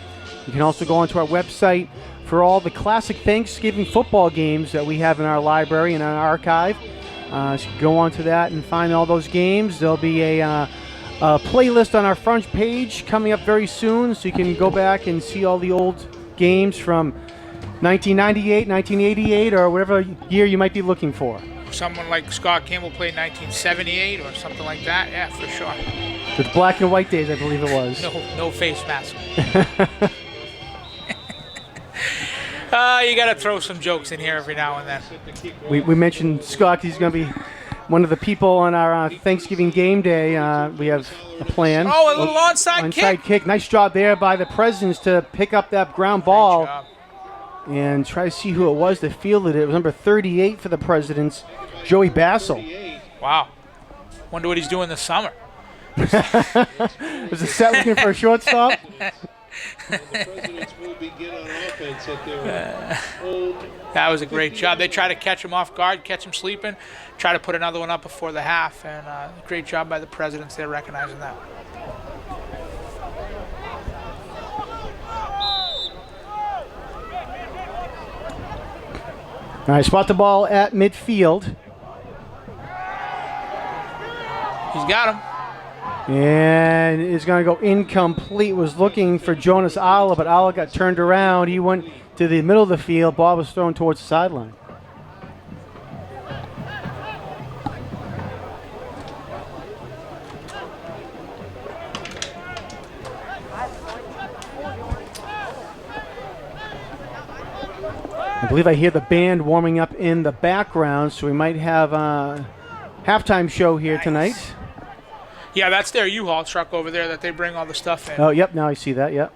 You can also go onto our website for all the classic Thanksgiving football games that we have in our library and our archive. So go on to that and find all those games. There'll be a playlist on our front page coming up very soon, so you can go back and see all the old games from 1998, 1988, or whatever year you might be looking for. Someone like Scott Campbell played 1978 or something like that. Yeah, for sure. The black and white days, I believe it was. No face mask. You got to throw some jokes in here every now and then. We mentioned Scott. He's going to be one of the people on our Thanksgiving game day. We have a plan. Oh, a little onside kick. Nice job there by the Presidents to pick up that ground ball and try to see who it was that fielded it. It was number 38 for the Presidents, Joey Bassel. Wow. Wonder what he's doing this summer. Was the set looking for a shortstop? The Presidents will begin on offense at their own. That was a great job. They try to catch him off guard, catch him sleeping, try to put another one up before the half, and great job by the Presidents. They're recognizing that. All right, spot the ball at midfield. He's got him. And is going to go incomplete. Was looking for Jonas Alla, but Alla got turned around. He went to the middle of the field. Ball was thrown towards the sideline. I believe I hear the band warming up in the background, so we might have a halftime show here tonight. Yeah, that's their U-Haul truck over there that they bring all the stuff in. Oh, yep, now I see that, yep.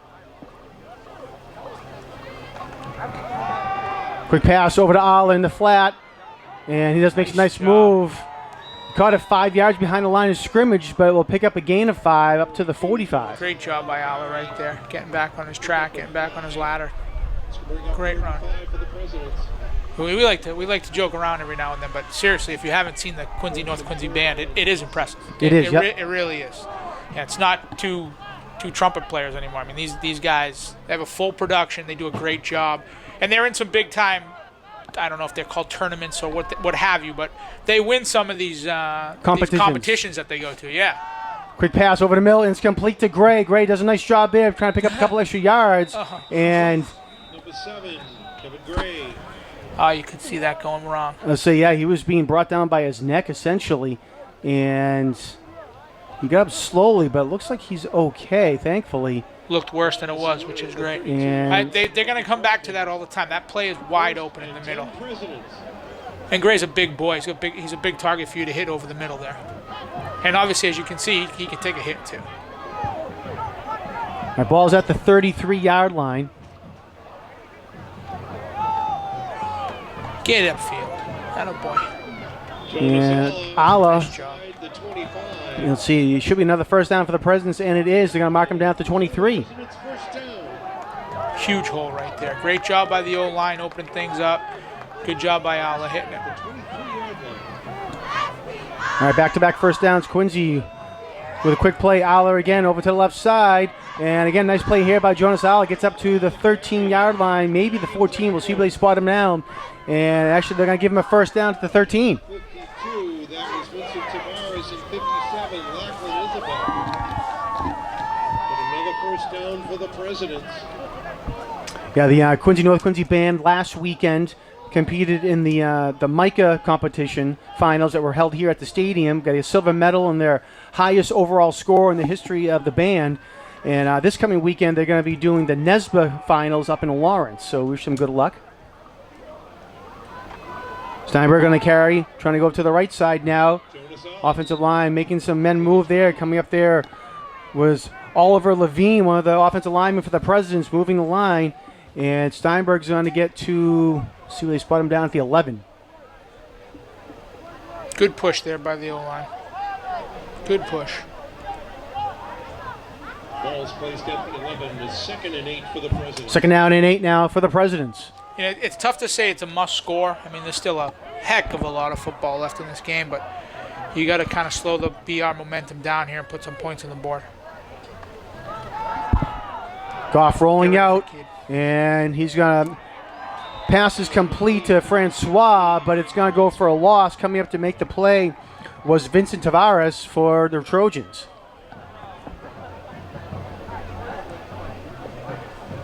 Quick pass over to Alla in the flat, and he does make a nice move. Caught it 5 yards behind the line of scrimmage, but will pick up a gain of 5 up to the 45. Great job by Alla right there, getting back on his track, getting back on his ladder. Great run. We like to joke around every now and then, but seriously, if you haven't seen the Quincy North Quincy band, it is impressive. It really is. Yeah, it's not two trumpet players anymore. I mean, these guys, they have a full production. They do a great job, and they're in some big time. I don't know if they're called tournaments or what have you, but they win some of these competitions that they go to. Yeah. Quick pass over the middle, and it's complete to Gray. Gray does a nice job there, trying to pick up a couple extra yards, and. Number 7, Kevin Gray. Oh, you could see that going wrong. So, yeah, he was being brought down by his neck, essentially, and he got up slowly, but it looks like he's okay, thankfully. Looked worse than it was, which is great. And they're going to come back to that all the time. That play is wide open in the middle. And Gray's a big boy. He's a big target for you to hit over the middle there. And obviously, as you can see, he can take a hit, too. Our ball's at the 33-yard line. Get it upfield. Attaboy. And Alla, Nice job. you'll see, it should be another first down for the Presidents, and it is. They're going to mark him down to 23. Huge hole right there. Great job by the O-line opening things up. Good job by Alla hitting it. All right, back-to-back first downs. Quincy with a quick play. Alla again over to the left side. And again, nice play here by Jonas Alla. Gets up to the 13-yard line, maybe the 14. We'll see if they spot him down. And actually, they're going to give him a first down to the 13. 52, that was Vincent Tavares, and 57, Lachlan Isabel. But another first down for the Presidents. Yeah, the Quincy North Quincy band last weekend competed in the Micah competition finals that were held here at the stadium. Got a silver medal and their highest overall score in the history of the band. And this coming weekend, they're going to be doing the NESBA finals up in Lawrence. So wish them good luck. Steinberg on the carry, trying to go up to the right side now. Notice off. Offensive line making some men move there. Coming up there was Oliver Levine, one of the offensive linemen for the Presidents, moving the line. And Steinberg's going to get to, see where they spot him down at the 11. Good push there by the O-line. Good push. Ball's placed at the 11. It's 2nd and 8 for the Presidents. 2nd down and 8 now for the Presidents. You know, it's tough to say it's a must score. I mean, there's still a heck of a lot of football left in this game, but you got to kind of slow the BR momentum down here and put some points on the board. Goff rolling Get rid of out, the kid. and he's going to pass is complete to Francois, but it's going to go for a loss. Coming up to make the play was Vincent Tavares for the Trojans.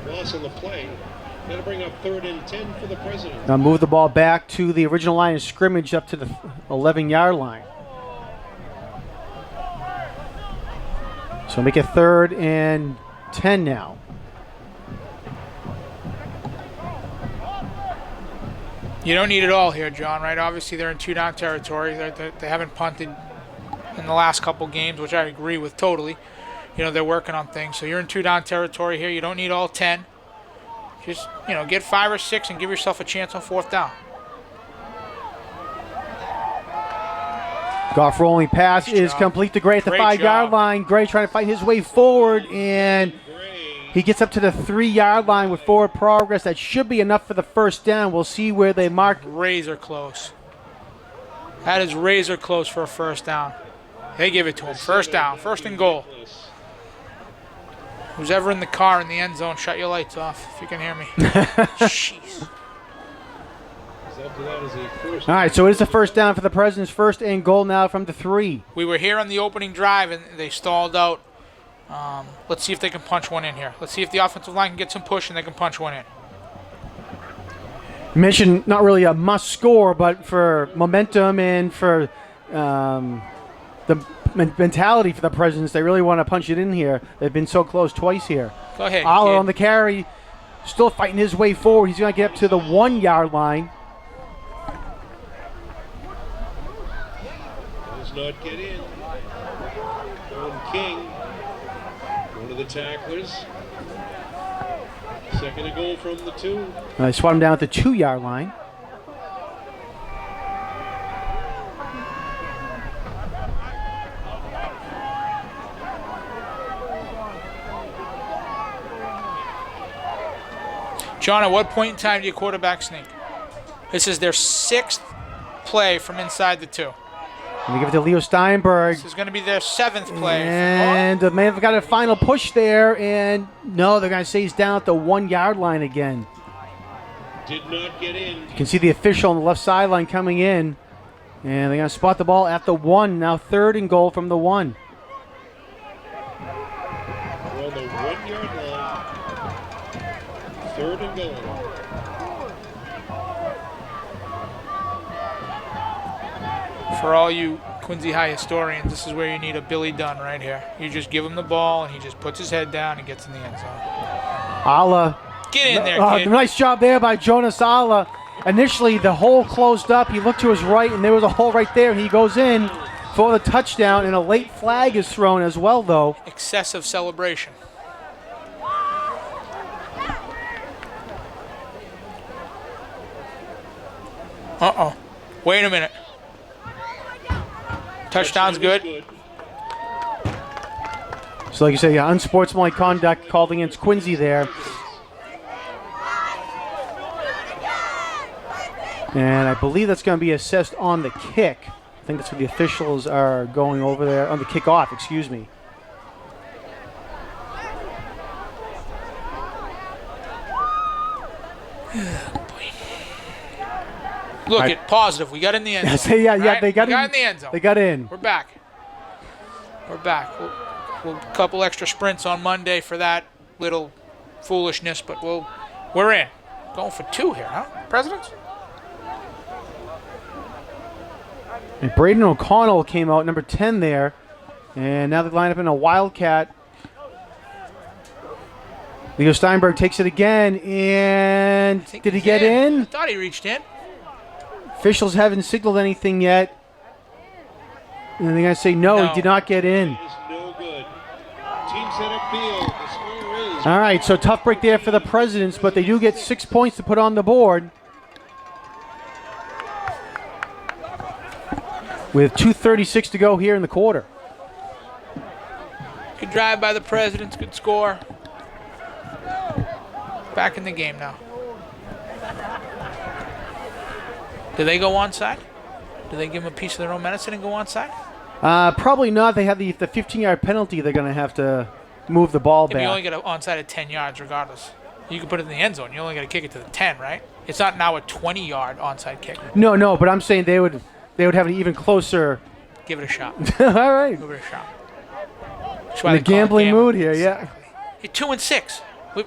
Loss on the play. Got to bring up 3rd and 10 for the Presidents. Now move the ball back to the original line of scrimmage up to the 11-yard line. So make it 3rd and 10 now. You don't need it all here, John, right? Obviously, they're in 2-down territory. They haven't punted in the last couple games, which I agree with totally. You know, they're working on things. So you're in 2-down territory here. You don't need all 10. Just, you know, get 5 or 6 and give yourself a chance on 4th down. Goff rolling pass Nice is job. complete to Gray at the Great 5-yard job. line. Gray trying to fight his way forward, and Gray. he gets up to the 3-yard line with forward progress. That should be enough for the 1st down. We'll see where they mark. Razor close. That is razor close for a 1st down. They give it to him. 1st down. 1st and goal. Who's ever in the car in the end zone, shut your lights off if you can hear me. Jeez. After that is a first. All right, so it is the 1st down for the Presidents. 1st and goal now from the 3. We were here on the opening drive and they stalled out. Let's see if they can punch one in here. Let's see if the offensive line can get some push and they can punch one in. Mentioned not really a must score, but for momentum and for the mentality for the Presidents, they really want to punch it in here. They've been so close twice here. Go ahead, Aller kid. on the carry, still fighting his way forward. He's going to get up to the 1-yard line. Does not get in. Owen King, one of the tacklers. 2nd and goal from the 2. They swat him down at the 2-yard line. John, at what point in time do you quarterback sneak? This is their 6th play from inside the 2. And they give it to Leo Steinberg. This is going to be their 7th play. And may have got a final push there. And no, they're going to say he's down at the 1-yard line again. Did not get in. You can see the official on the left sideline coming in. And they're going to spot the ball at the 1. Now 3rd and goal from the 1. We're on the 1-yard line. 3rd and goal. For all you Quincy High historians, this is where you need a Billy Dunn right here. You just give him the ball, and he just puts his head down and gets in the end zone. Alla. Get in there, kid. Nice job there by Jonas Alla. Initially, the hole closed up. He looked to his right, and there was a hole right there. He goes in for the touchdown, and a late flag is thrown as well, though. Excessive celebration. Uh-oh. Wait a minute. Touchdown's good. So, like you say, unsportsmanlike conduct called against Quincy there. And I believe that's going to be assessed on the kick. I think that's what the officials are going over there. On the kickoff, excuse me. Look, Right. it positive. We got in the end zone. yeah, right? they got we got in. in the end zone. They got in. We're back. We're back. We'll a couple extra sprints on Monday for that little foolishness, but we're in. Going for 2 here, huh? Presidents? And Braden O'Connell came out, number 10 there. And now they line up in a Wildcat. Leo Steinberg takes it again. And I think did he he's get I in? thought he reached in. Officials haven't signaled anything yet. And they're going to say no, No. he did not get in. Is no good. Team set up field. The score is All right, so tough break there for the Presidents, but they do get 6 points to put on the board. With 2:36 to go here in the quarter. Good drive by the Presidents. Good score. Back in the game now. Do they go onside? Do they give them a piece of their own medicine and go onside? Probably not. They have the 15-yard penalty. They're going to have to move the ball If you only back. get an onside at 10 yards regardless. You can put it in the end zone. You only got to kick it to the 10, right? It's not now a 20-yard onside kick. No, but I'm saying they would have an even closer. Give it a shot. All right. Give it a shot. That's In why the they call it gambling mood here, Exactly. yeah. You're 2 and 6. You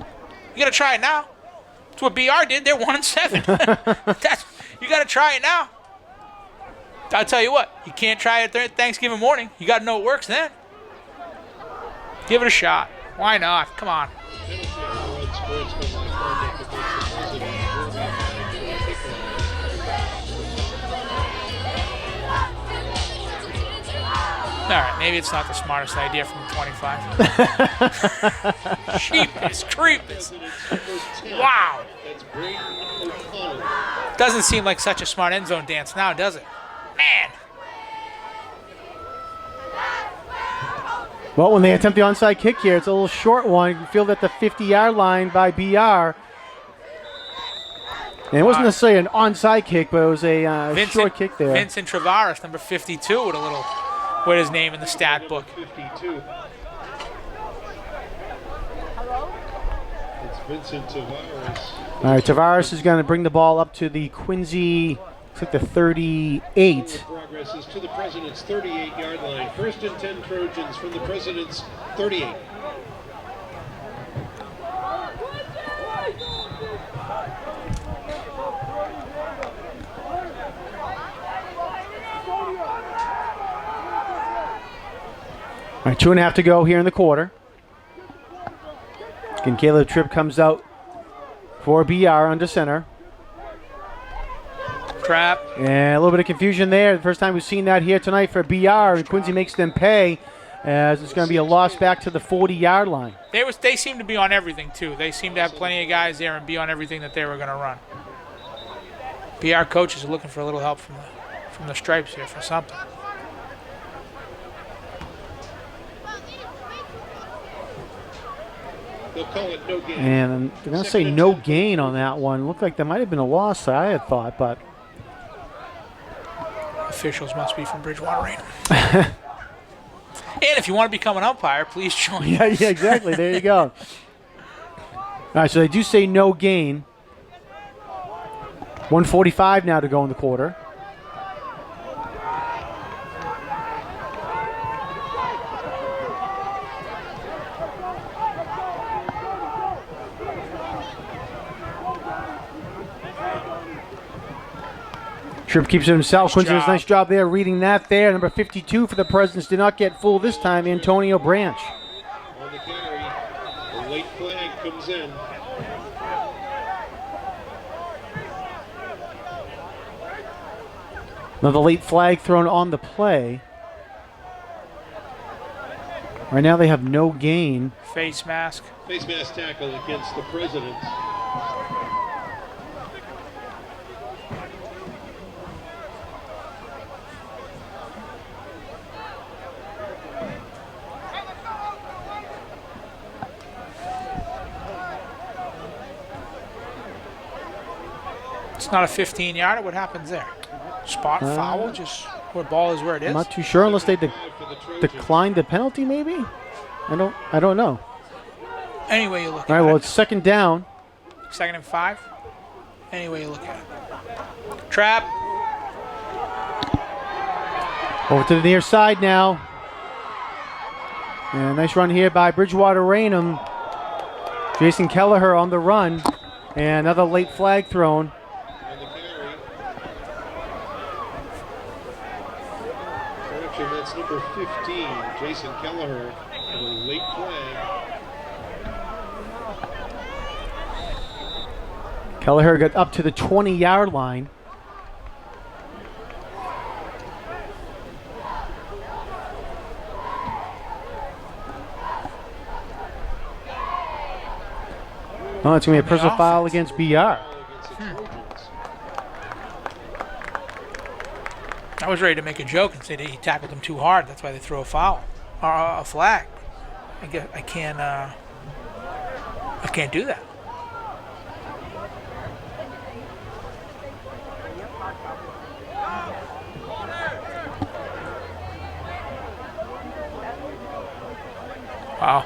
got to try it now. That's what BR did. They're 1 and 7. You got to try it now. I'll tell you what. You can't try it Thanksgiving morning. You got to know it works then. Give it a shot. Why not? Come on. penalty on Red Sportsman conduct against the President. Will be back to the kickoff. All right, maybe it's not the smartest idea from the 25. Sheepus, creepus. Wow. That's Braden O'Connell. Doesn't seem like such a smart end zone dance now, does it? Man. Well, when they attempt the onside kick here, it's a little short one. Fielded at the 50-yard line by BR. And it wasn't necessarily an onside kick, but it was a short kick there. Vincent Travaris, number 52, with his name in the stat book. 52. It's Vincent Tavares. All right, Tavares is going to bring the ball up to the Quincy, looks like the 38. Progress is to the President's 38-yard line. 1st and 10 Trojans from the President's 38. All right, 2.5 to go here in the quarter. Again, Caleb Tripp comes out for BR under center. Trap. And a little bit of confusion there. The first time we've seen that here tonight for BR, and Quincy makes them pay as it's going to be a loss back to the 40-yard line. They seem to be on everything, too. They seem to have plenty of guys there and be on everything that they were going to run. BR coaches are looking for a little help from the stripes here for something. They'll call it no gain. And they're going to say no gain on that one. Looked like there might have been a loss, I had thought, but Officials must be from Bridgewater Rain. And if you want to become an umpire, please join. yeah, exactly. There you go. All right, so they do say no gain. 1:45 now to go in the quarter. Tripp keeps it himself. Quincy does a nice job there reading that there. Number 52 for the Presidents did not get full this time. Antonio Branch. On the carry, the late flag comes in. Another late flag thrown on the play. Right now they have no gain. Face mask. Face mask tackle against the Presidents. It's not a 15-yarder. What happens there? Spot, foul, just where ball is where it is. I'm not too sure unless they For the Trojans. declined the penalty maybe? I don't know. Any way you look All right, at well it. it's second down. 2nd and 5. Any way you look at it. Trap. Over to the near side now. And a nice run here by Bridgewater Raynham. Jason Kelleher on the run. And another late flag thrown. On the carry. Correction, that's number 15, Jason Kelleher, and a late flag. Kelleher got up to the 20-yard line. Oh, it's going to be a personal foul offense. against BR. Against the Trojans. I was ready to make a joke and say that he tackled him too hard. That's why they throw a foul or a flag. I guess I can't do that. Wow,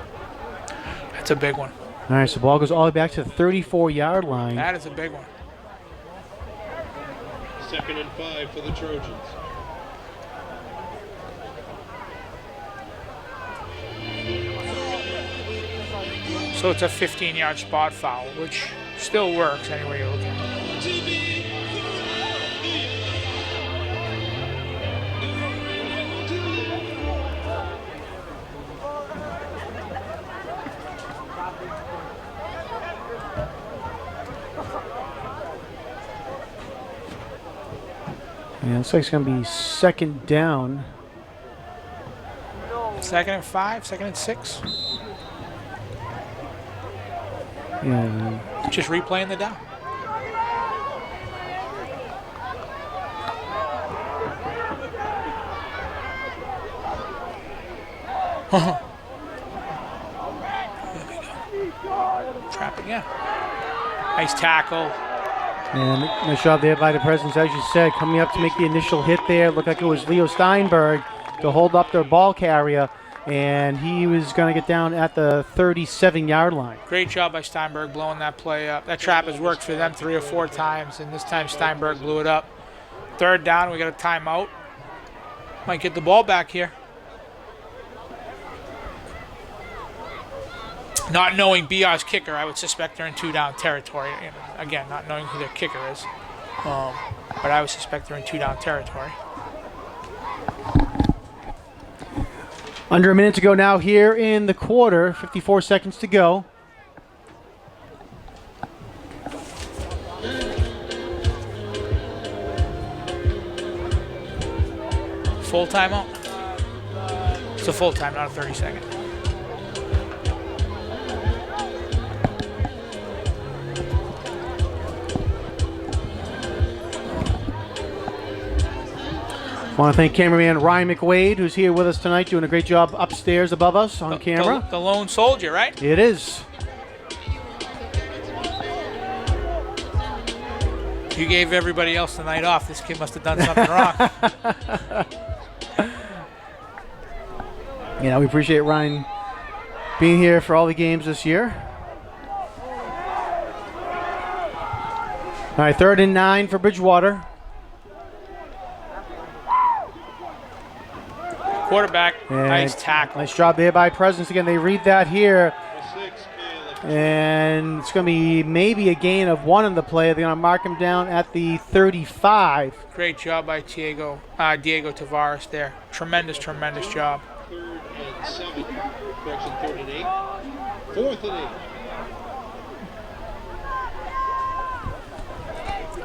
that's a big one. All right, so ball goes all the way back to the 34-yard line. That is a big one. 2nd and 5 for the Trojans. So it's a 15-yard spot foul, which still works anyway you look at it. Yeah, looks like it's going to be second down. 2nd and 5, 2nd and 6. Yeah, Just replaying the down. There we go. Trap again. Nice tackle. and nice job there by the Presidents, as you said, coming up to make the initial hit there. Looked like it was Leo Steinberg to hold up their ball carrier, and he was going to get down at the 37-yard line. Great job by Steinberg blowing that play up. That trap has worked for them 3 or 4 times, and this time Steinberg blew it up. 3rd down, we got a timeout. Might get the ball back here. Not knowing BR's kicker, I would suspect they're in 2-down territory. You know, again, not knowing who their kicker is. But I would suspect they're in 2-down territory. Under a minute to go now here in the quarter, 54 seconds to go. Full timeout? It's a full time, not a 30-second. I want to thank cameraman Ryan McWade, who's here with us tonight, doing a great job upstairs above us on camera. The lone soldier, right? It is. You gave everybody else the night off. This kid must have done something wrong. Yeah, we appreciate Ryan being here for all the games this year. All right, 3rd and 9 for Bridgewater. Quarterback, And nice tackle. Nice job there by Presidents. Again, they read that here, Number 6, Caleb. and it's going to be maybe a gain of 1 on the play. They're going to mark him down at the 35. Great job by Diego Tavares there. Tremendous job. 3rd and 7. Correction, 3rd and 8. 4th and 8.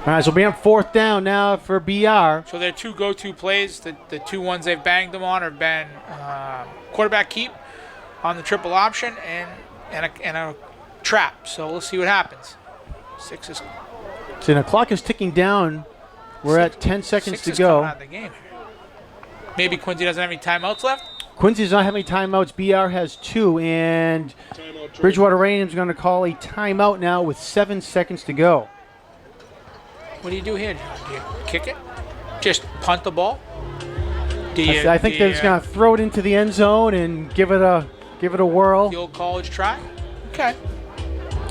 All right, so we'll be on 4th down now for BR. So their 2 go-to plays, the 2 ones they've banged them on have been quarterback keep on the triple option and a trap. So we'll see what happens. 6 is So the clock is ticking down. We're at 10 seconds 6 to is coming go. out of the game. Maybe Quincy doesn't have any timeouts left. Quincy does not have any timeouts. BR has 2, and Timeout, Trojans. Bridgewater Rainier is going to call a timeout now with 7 seconds to go. What do you do here, John? Do you kick it? Just punt the ball? Do you, I think do they're you, just going to throw it into the end zone and give it a whirl. the old college try? Okay.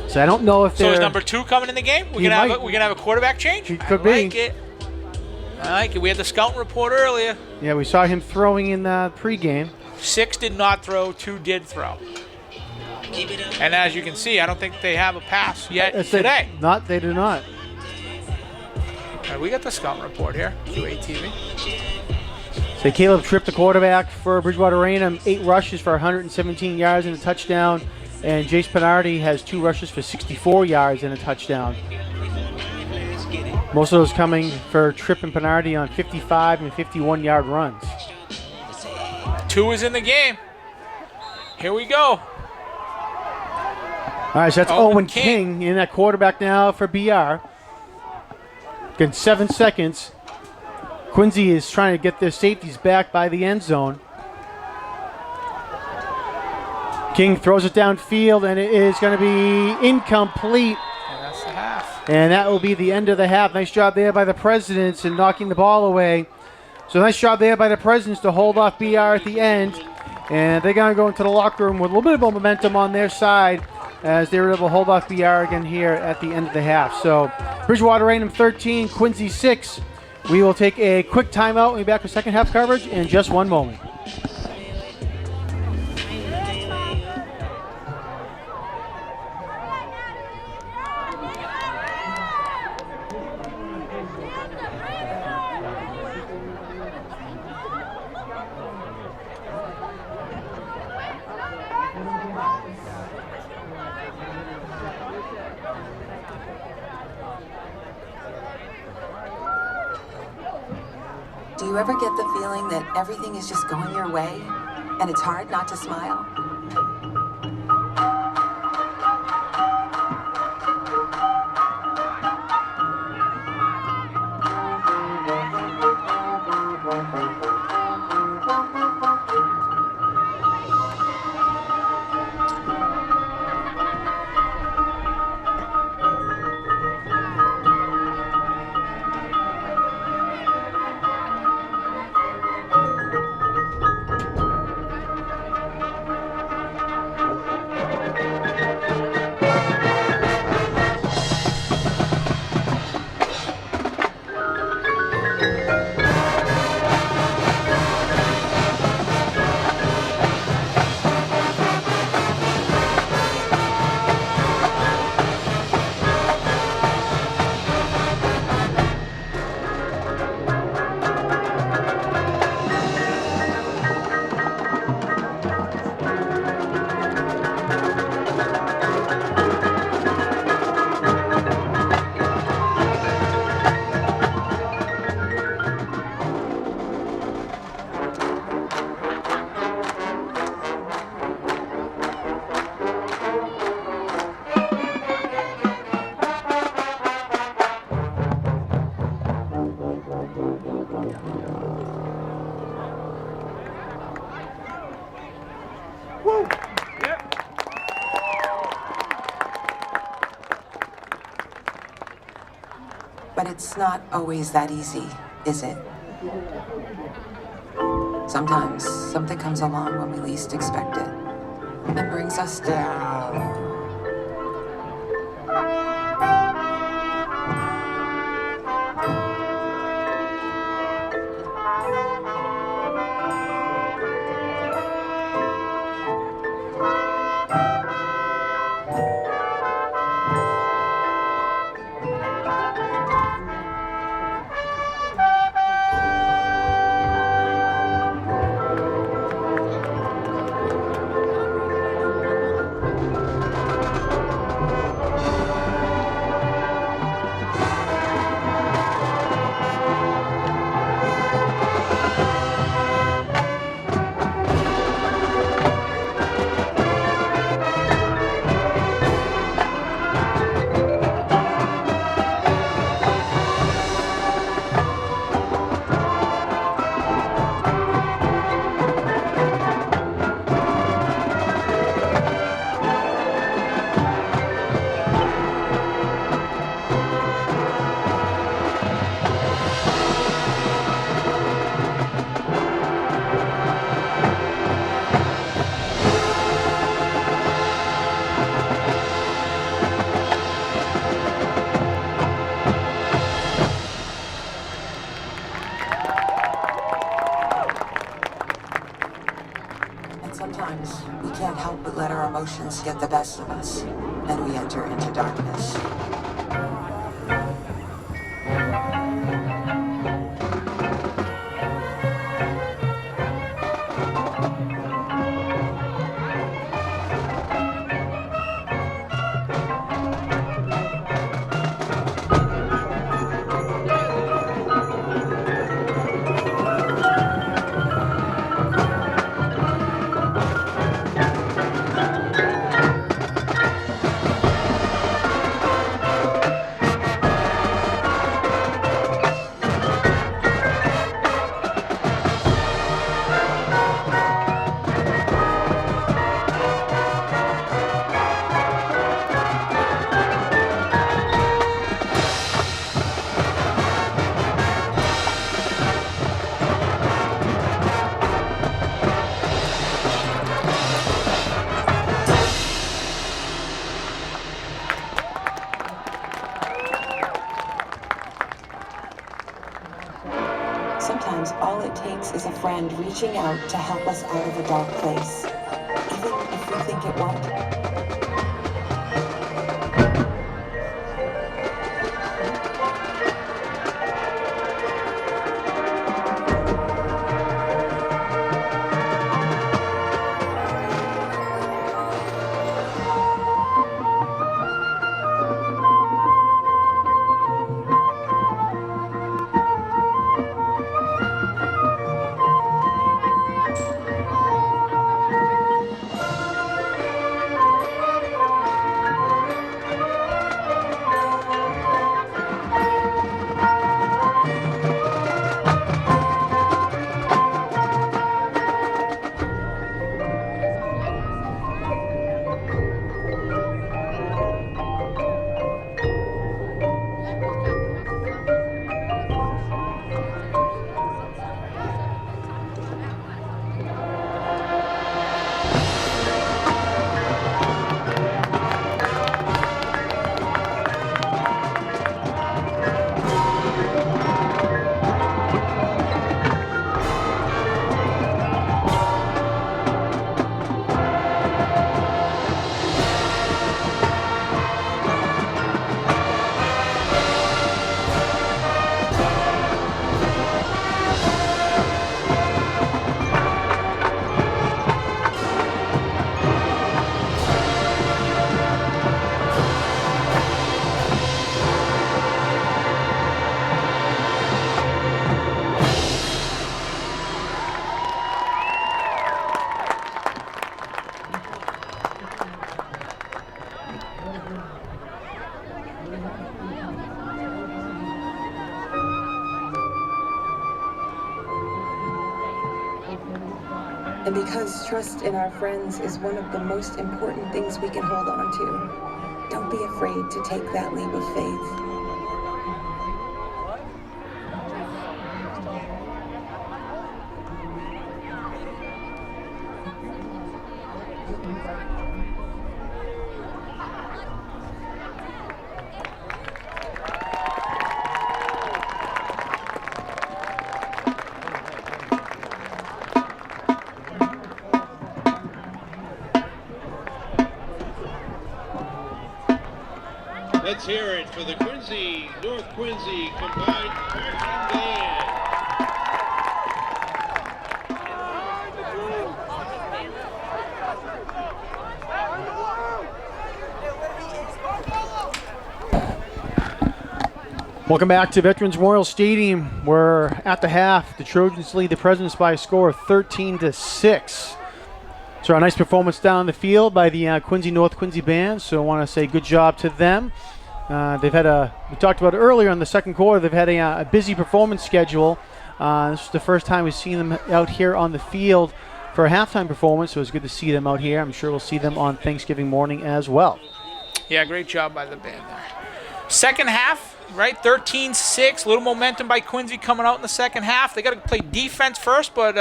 So I don't know if So they're. is number 2 coming in the game? We're He gonna might. have a quarterback change? He could I be. like it. I like it. We had the scouting report earlier. Yeah, we saw him throwing in the pregame. 6 did not throw, 2 did throw. And as you can see, I don't think they have a pass yet That's it. today. They do not. All right, we got the scouting report here, QATV. So Caleb Tripp, the quarterback for Bridgewater Rainier, 8 rushes for 117 yards and a touchdown. And Jace Pinardi has 2 rushes for 64 yards and a touchdown. Most of those coming for Tripp and Pinardi on 55 and 51-yard runs. 2 is in the game. Here we go. All All right, so that's Owen Owen King. King in that quarterback now for BR. Getting 7 seconds. Quincy is trying to get their safeties back by the end zone. King throws it downfield, and it is going to be incomplete. And that's the half. And that will be the end of the half. Nice job there by the Presidents in knocking the ball away. So nice job there by the Presidents to hold off BR at the end. And they're going to go into the locker room with a little bit of momentum on their side as they were able to hold off BR again here at the end of the half. So Bridgewater Raynham 13, Quincy 6. We will take a quick timeout and be back with second half coverage in just one moment. Do you ever get the feeling that everything is just going your way and it's hard not to smile? But it's not always that easy, is it? Sometimes something comes along when we least expect it and brings us down. Sometimes we can't help but let our emotions get the best of us, and we enter into darkness. Sometimes all it takes is a friend reaching out to help us out of a dark place, even if we think it won't. And because trust in our friends is one of the most important things we can hold on to, don't be afraid to take that leap of faith. Let's hear it for the Quincy, North Quincy Combined Marching Band. Welcome back to Veterans Memorial Stadium. We're at the half. The Trojans lead the Presidents by a score of 13-6. So a nice performance down the field by the Quincy North Quincy band. So I want to say good job to them. They've had we talked about it earlier in the second quarter, they've had a busy performance schedule. This is the first time we've seen them out here on the field for a halftime performance, so it's good to see them out here. I'm sure we'll see them on Thanksgiving morning as well. Yeah, great job by the band there. Second half, right, 13-6, little momentum by Quincy coming out in the second half. They got to play defense first, but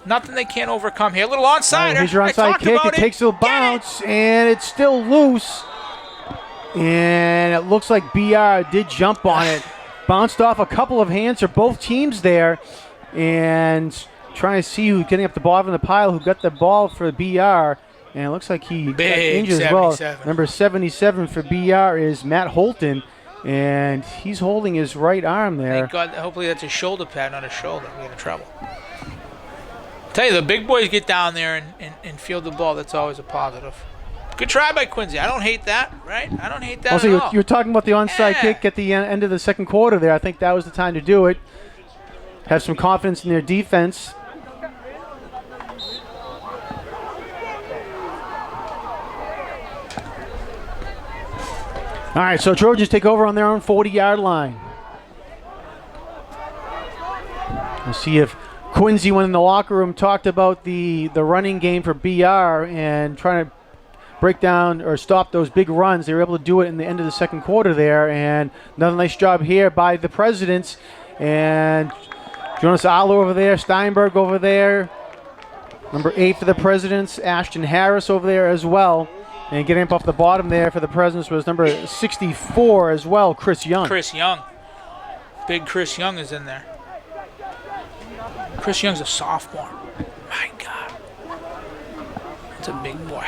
nothing they can't overcome here. A little onside. Here's your onside kick. It takes a bounce, and it's still loose. And it looks like BR did jump on it. Bounced off a couple of hands for both teams there. And trying to see who's getting up the bottom of the pile, who got the ball for BR. And it looks like he got injured as well. Number 77 for BR is Matt Holton. And he's holding his right arm there. Thank God. Hopefully that's a shoulder pad, not a shoulder. We get in trouble. Tell you, the big boys get down there and field the ball. That's always a positive. Good try by Quincy. I don't hate that, right? I don't hate that also, at all. You were talking about the onside kick at the end of the second quarter there. I think that was the time to do it. Have some confidence in their defense. All right, so Trojans take over on their own 40-yard line. We'll see if Quincy, when in the locker room, talked about the running game for BR and trying to break down or stop those big runs. They were able to do it in the end of the second quarter there, and another nice job here by the Presidents. And Jonas Aller over there, Steinberg over there, number 8 for the Presidents, Ashton Harris over there as well. And getting up off the bottom there for the Presidents was number 64 as well, Chris Young. Chris Young. Big Chris Young is in there. Chris Young's a sophomore. My God. That's a big boy.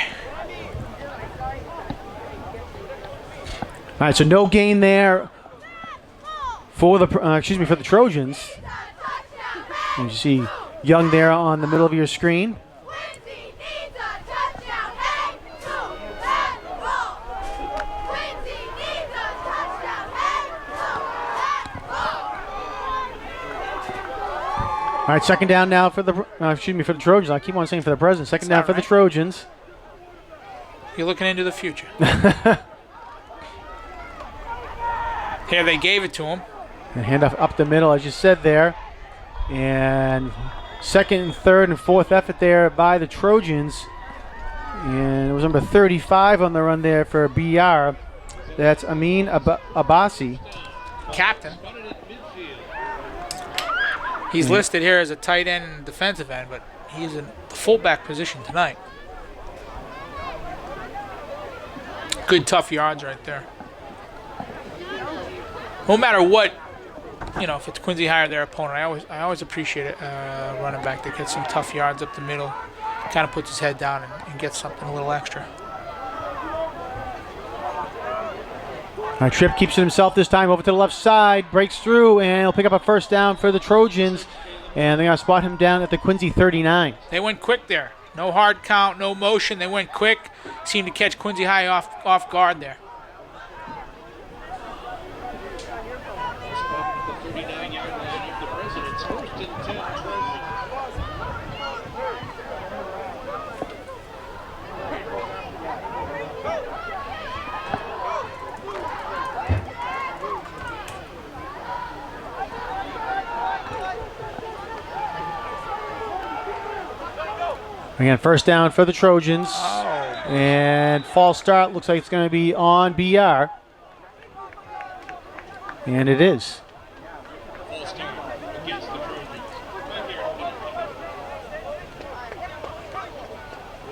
All right, so no gain there for the for the Trojans. You see Young there on the middle of your screen. All right, second down now for the for the Trojans. I keep on saying for the Presidents. Second down for the Trojans. You're looking into the future. Here they gave it to him. And handoff up the middle, as you said there. And second and third and fourth effort there by the Trojans. And it was number 35 on the run there for BR. That's Amin Abbasi. Captain. He's listed here as a tight end and defensive end, but he's in the fullback position tonight. Good tough yards right there. No matter what, if it's Quincy High or their opponent, I always appreciate it. Running back that gets some tough yards up the middle, kind of puts his head down and gets something a little extra. All right, Tripp keeps it himself this time over to the left side, breaks through, and he'll pick up a first down for the Trojans. And they're going to spot him down at the Quincy 39. They went quick there. No hard count, no motion. They went quick. Seemed to catch Quincy High off guard there. The 39-yard line of the Presidents. First and 10 Trojans. Again, first down for the Trojans. And false start looks like it's going to be on BR. And it is. False start against the Trojans. 5-yard penalty.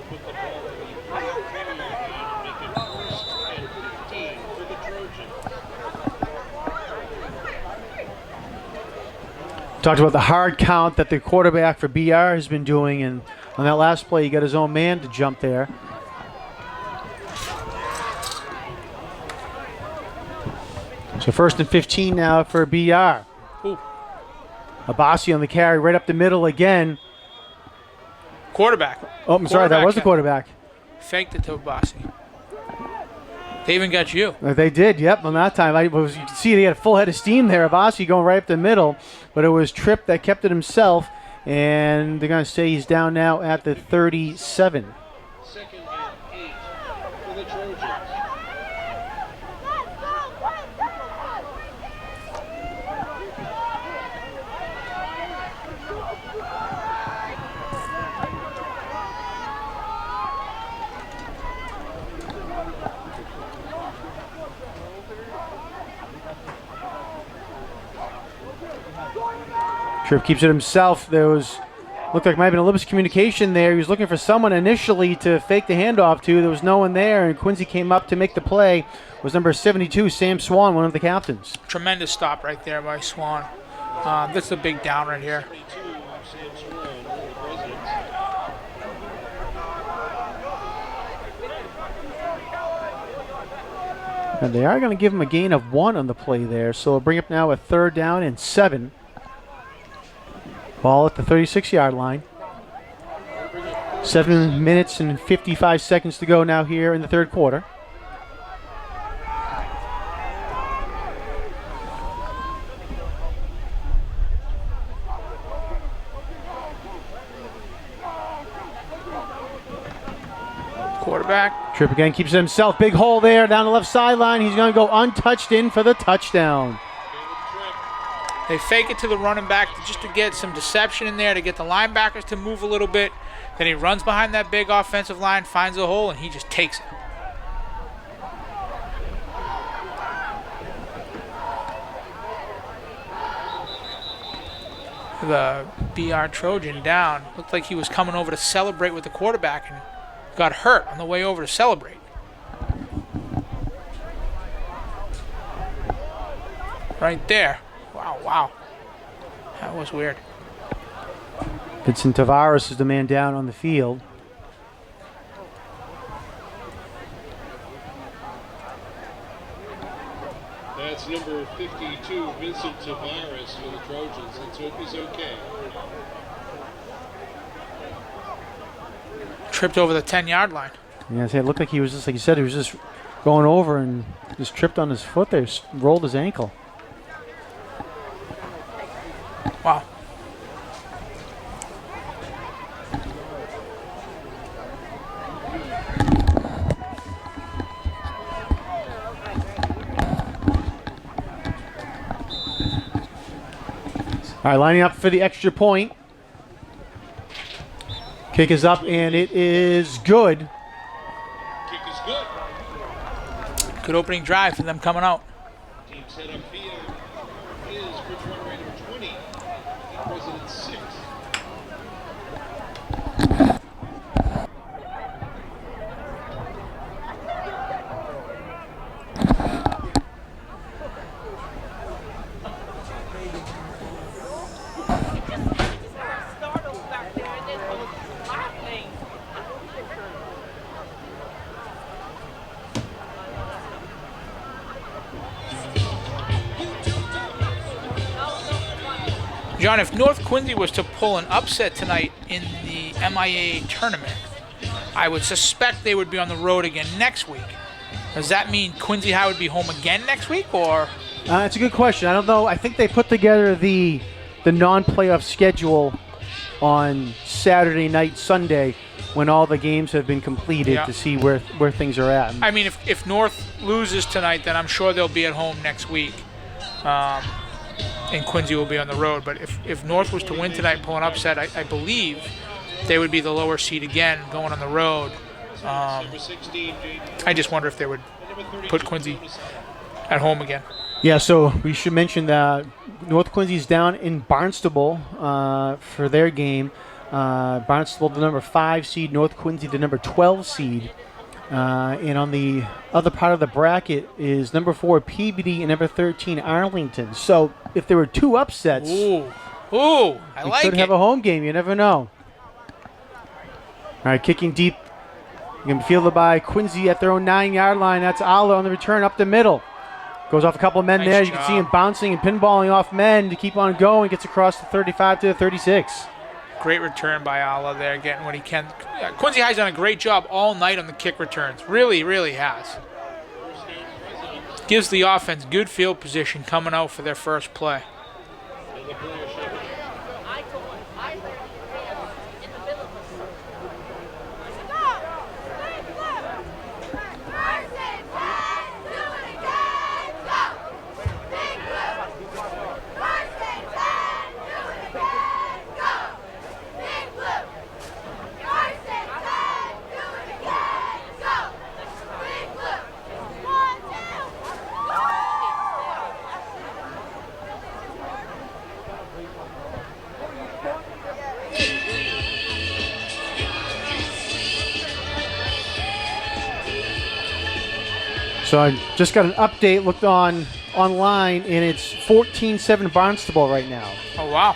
We'll put the ball to the 32-yard line and make it first and 15 for the Trojans. Talked about the hard count that the quarterback for BR has been doing, and on that last play, he got his own man to jump there. So first and 15 now for BR. Ooh. Abbasi on the carry right up the middle again. Quarterback. Oh, I'm sorry, that was the quarterback. Faked it to Abbasi. They even got you. They did, yep, on that time. You can see they had a full head of steam there. Abbasi going right up the middle, but it was Tripp that kept it himself. And they're going to say he's down now at the 37. Second and 8 for the Trojans. Tripp keeps it himself. Looked like might have been a little miscommunication there. He was looking for someone initially to fake the handoff to. There was no one there, and Quincy came up to make the play. It was number 72, Sam Swan, one of the captains. Tremendous stop right there by Swan. This is a big down right here. 22, Sam Swan, for the Presidents. And they are going to give him a gain of 1 on the play there, so it'll bring up now a third down and 7. Ball at the 36-yard line. 7 minutes and 55 seconds to go now here in the third quarter. Quarterback. Tripp again keeps it himself. Big hole there down the left sideline. He's going to go untouched in for the touchdown. They fake it to the running back just to get some deception in there, to get the linebackers to move a little bit. Then he runs behind that big offensive line, finds a hole, and he just takes it. The BR Trojan down. Looked like he was coming over to celebrate with the quarterback and got hurt on the way over to celebrate. Right there. Wow. That was weird. Vincent Tavares is the man down on the field. That's number 52, Vincent Tavares for the Trojans. Let's hope he's okay. Tripped over the 10-yard line. Yeah, it looked like he was just, like you said, he was just going over and just tripped on his foot there, rolled his ankle. Wow. All right, lining up for the extra point. Kick is up, and it is good. Kick is good. Good opening drive for them coming out. Team set up field is Bridgewater number 20, President 6. John, if North Quincy was to pull an upset tonight in the MIA tournament, I would suspect they would be on the road again next week. Does that mean Quincy High would be home again next week, or? It's a good question. I don't know. I think they put together the non-playoff schedule on Saturday night, Sunday, when all the games have been completed to see where things are at. I mean, if North loses tonight, then I'm sure they'll be at home next week. And Quincy will be on the road. But if North was to win tonight, pull an upset, I believe they would be the lower seed again, going on the road. I just wonder if they would put Quincy at home again. Yeah, so we should mention that North Quincy's down in Barnstable for their game. Barnstable, the number 5 seed, North Quincy, the number 12 seed. And on the other part of the bracket is number 4 Peabody and number 13 Arlington. So if there were 2 upsets, I like could it. have a home game. You never know. All right, kicking deep. Going to be fielded by Quincy at their own 9-yard line. That's Ala on the return up the middle. Goes off a couple of men Nice there. You job. can see him bouncing and pinballing off men to keep on going. Gets across the 35 to the 36. Great return by Ala there, getting what he can. Quincy High's done a great job all night on the kick returns. Really, really has. Gives the offense good field position coming out for their first play. So I just got an update, looked online, and it's 14-7 Barnstable right now. Oh, wow.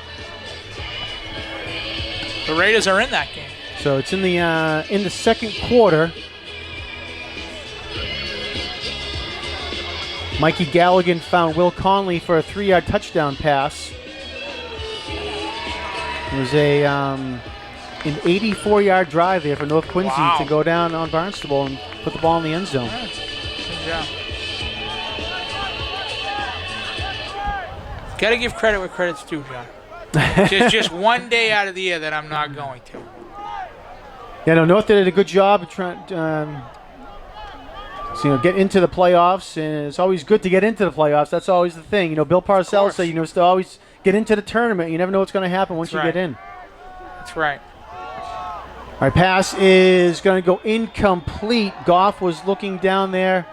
The Raiders are in that game. So it's in the second quarter. Mikey Galligan found Will Conley for a 3-yard touchdown pass. It was an 84-yard drive there for North Quincy to go down on Barnstable and put the ball in the end zone. Yeah. Got to give credit where credit's due, John. just one day out of the year that I'm not going to. Yeah, no, North did a good job of trying get into the playoffs, and it's always good to get into the playoffs. That's always the thing. Bill Parcells said, to always get into the tournament. You never know what's going to happen once you get in. That's right. All right, pass is going to go incomplete. Goff was looking down there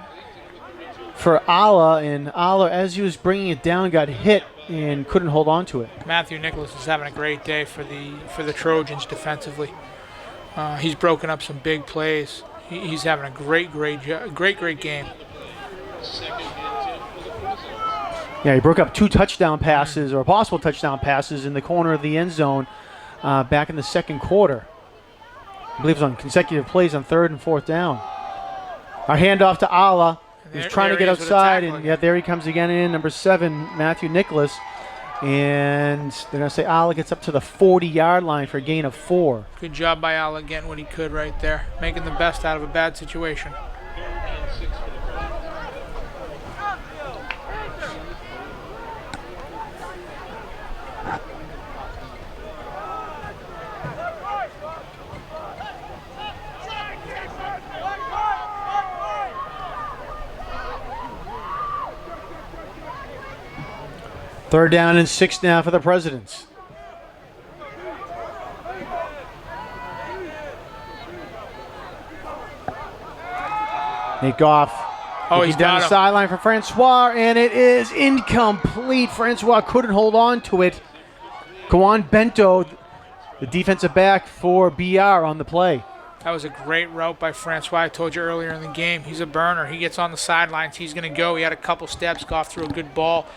for Ala, and Ala, as he was bringing it down, got hit and couldn't hold on to it. Matthew Nicholas is having a great day for the Trojans defensively. He's broken up some big plays. He's having a great game. Yeah, he broke up 2 touchdown passes, or possible touchdown passes, in the corner of the end zone. back in the second quarter. I believe it was on consecutive plays on 3rd and 4th down. Our handoff to Ala. He's trying to get outside, and yeah, there he comes again in, number 7, Matthew Nicholas. And they're going to say Ala gets up to the 40-yard line for a gain of 4. Good job by Ala getting what he could right there, making the best out of a bad situation. Third down and 6 now for the Presidents. Nate Goff. Oh, he's down got the him. sideline for Francois, and it is incomplete. Francois couldn't hold on to it. Kawan Bento, the defensive back for BR on the play. That was a great route by Francois. I told you earlier in the game, he's a burner. He gets on the sidelines. He's going to go. He had a couple steps. Goff threw a good ball.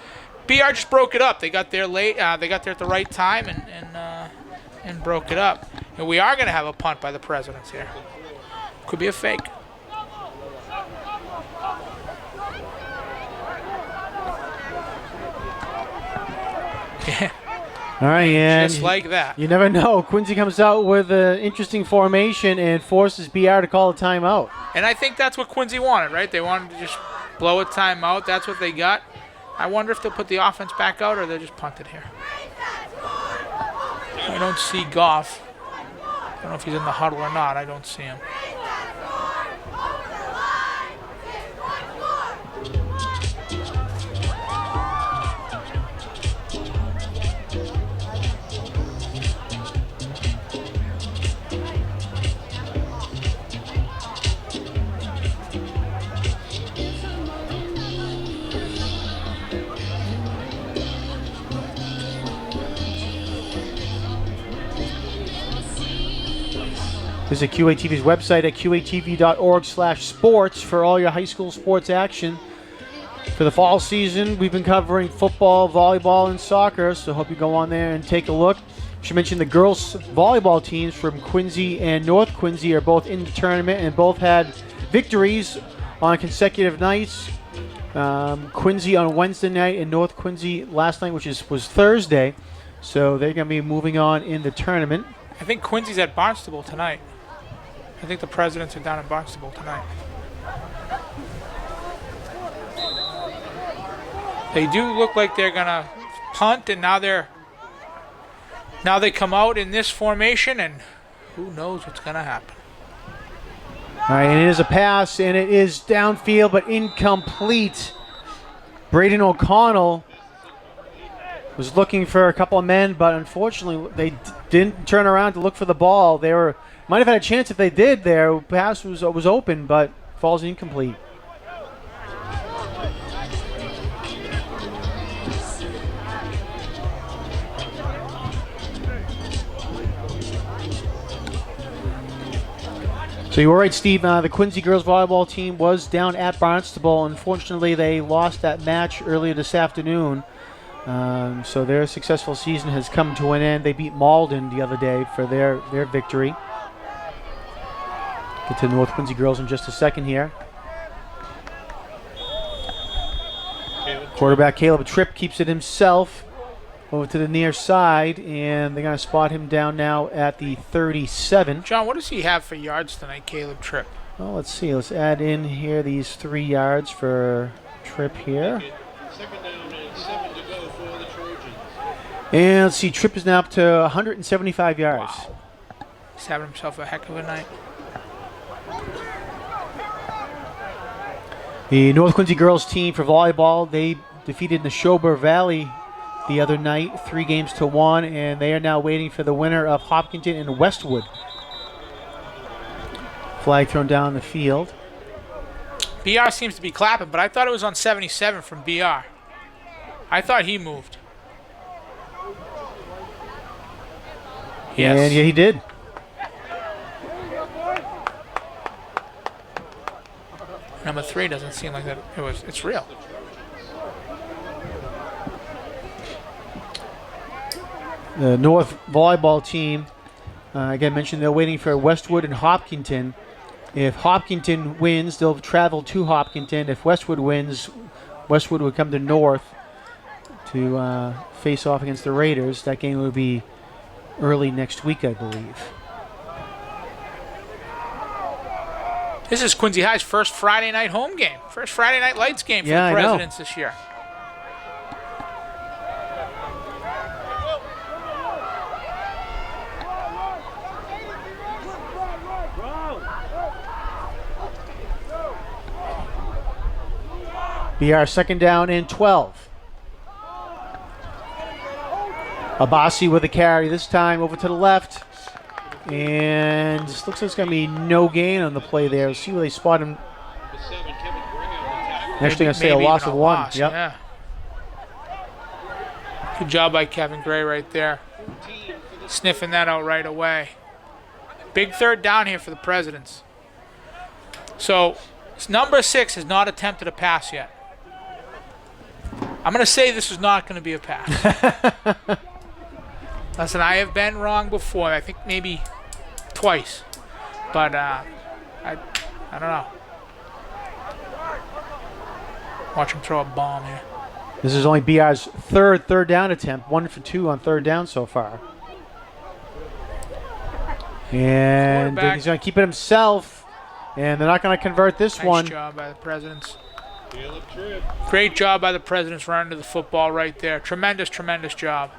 BR just broke it up. They got there late. They got there at the right time and broke it up. And we are going to have a punt by the Presidents here. Could be a fake. Yeah, All right, and just like that. you never know. Quincy comes out with an interesting formation and forces BR to call a timeout. And I think that's what Quincy wanted, right? They wanted to just blow a timeout. That's what they got. I wonder if they'll put the offense back out or they'll just punt it here. I don't see Goff. I don't know if he's in the huddle or not. I don't see him. Visit QATV's website at qatv.org/sports for all your high school sports action. For the fall season, we've been covering football, volleyball, and soccer, so hope you go on there and take a look. I should mention the girls volleyball teams from Quincy and North Quincy are both in the tournament and both had victories on consecutive nights. Quincy on Wednesday night and North Quincy last night, which was Thursday. So they're going to be moving on in the tournament. I think Quincy's at Barnstable tonight. I think the Presidents are down at Barnstable tonight. They do look like they're gonna punt, and now they come out in this formation, and who knows what's gonna happen. All right, and it is a pass, and it is downfield, but incomplete. Braden O'Connell was looking for a couple of men, but unfortunately they didn't turn around to look for the ball. They might have had a chance if they did there. Pass was open, but falls incomplete. So you were right, Steve. The Quincy girls volleyball team was down at Barnstable. Unfortunately, they lost that match earlier this afternoon. So their successful season has come to an end. They beat Malden the other day for their victory. Get to the North Quincy girls in just a second here. Quarterback Caleb Tripp keeps it himself over to the near side, and they're going to spot him down now at the 37. John, what does he have for yards tonight, Caleb Tripp? Well, let's see. Let's add in here these 3 yards for Tripp here. Second down and 7 to go for the Trojans. And let's see. Tripp is now up to 175 yards. Wow. He's having himself a heck of a night. The North Quincy girls team for volleyball, they defeated Neshoba Valley the other night, 3-1, and they are now waiting for the winner of Hopkinton and Westwood. Flag thrown down the field. BR seems to be clapping, but I thought it was on 77 from BR. I thought he moved. Yes. And yeah, he did. Number 3 doesn't seem like that. It's real. The North volleyball team, again, mentioned they're waiting for Westwood and Hopkinton. If Hopkinton wins, they'll travel to Hopkinton. If Westwood wins, Westwood would come to North to face off against the Raiders. That game will be early next week, I believe. This is Quincy High's first Friday night home game. First Friday night lights game for Yeah, the I know. Presidents this year. Be our second down and 12. Abassi with a carry this time over to the left. And this looks like it's going to be no gain on the play there. Let's see where they spot him. The 7, Kevin Graham. Next thing I say, a Maybe loss even of a one. loss, Yep. Yeah. Good job by Kevin Gray right there. Sniffing that out right away. Big third down here for the Presidents. So, number 6 has not attempted a pass yet. I'm going to say this is not going to be a pass. Listen, I have been wrong before. I think maybe twice. But I don't know. Watch him throw a bomb here. This is only BR's third down attempt. 1 for 2 on third down so far. And Quarterback. he's going to keep it himself. And they're not going to convert this Nice one. job by the Presidents. Caleb Tripp. Great job by the Presidents running to the football right there. Tremendous, tremendous job.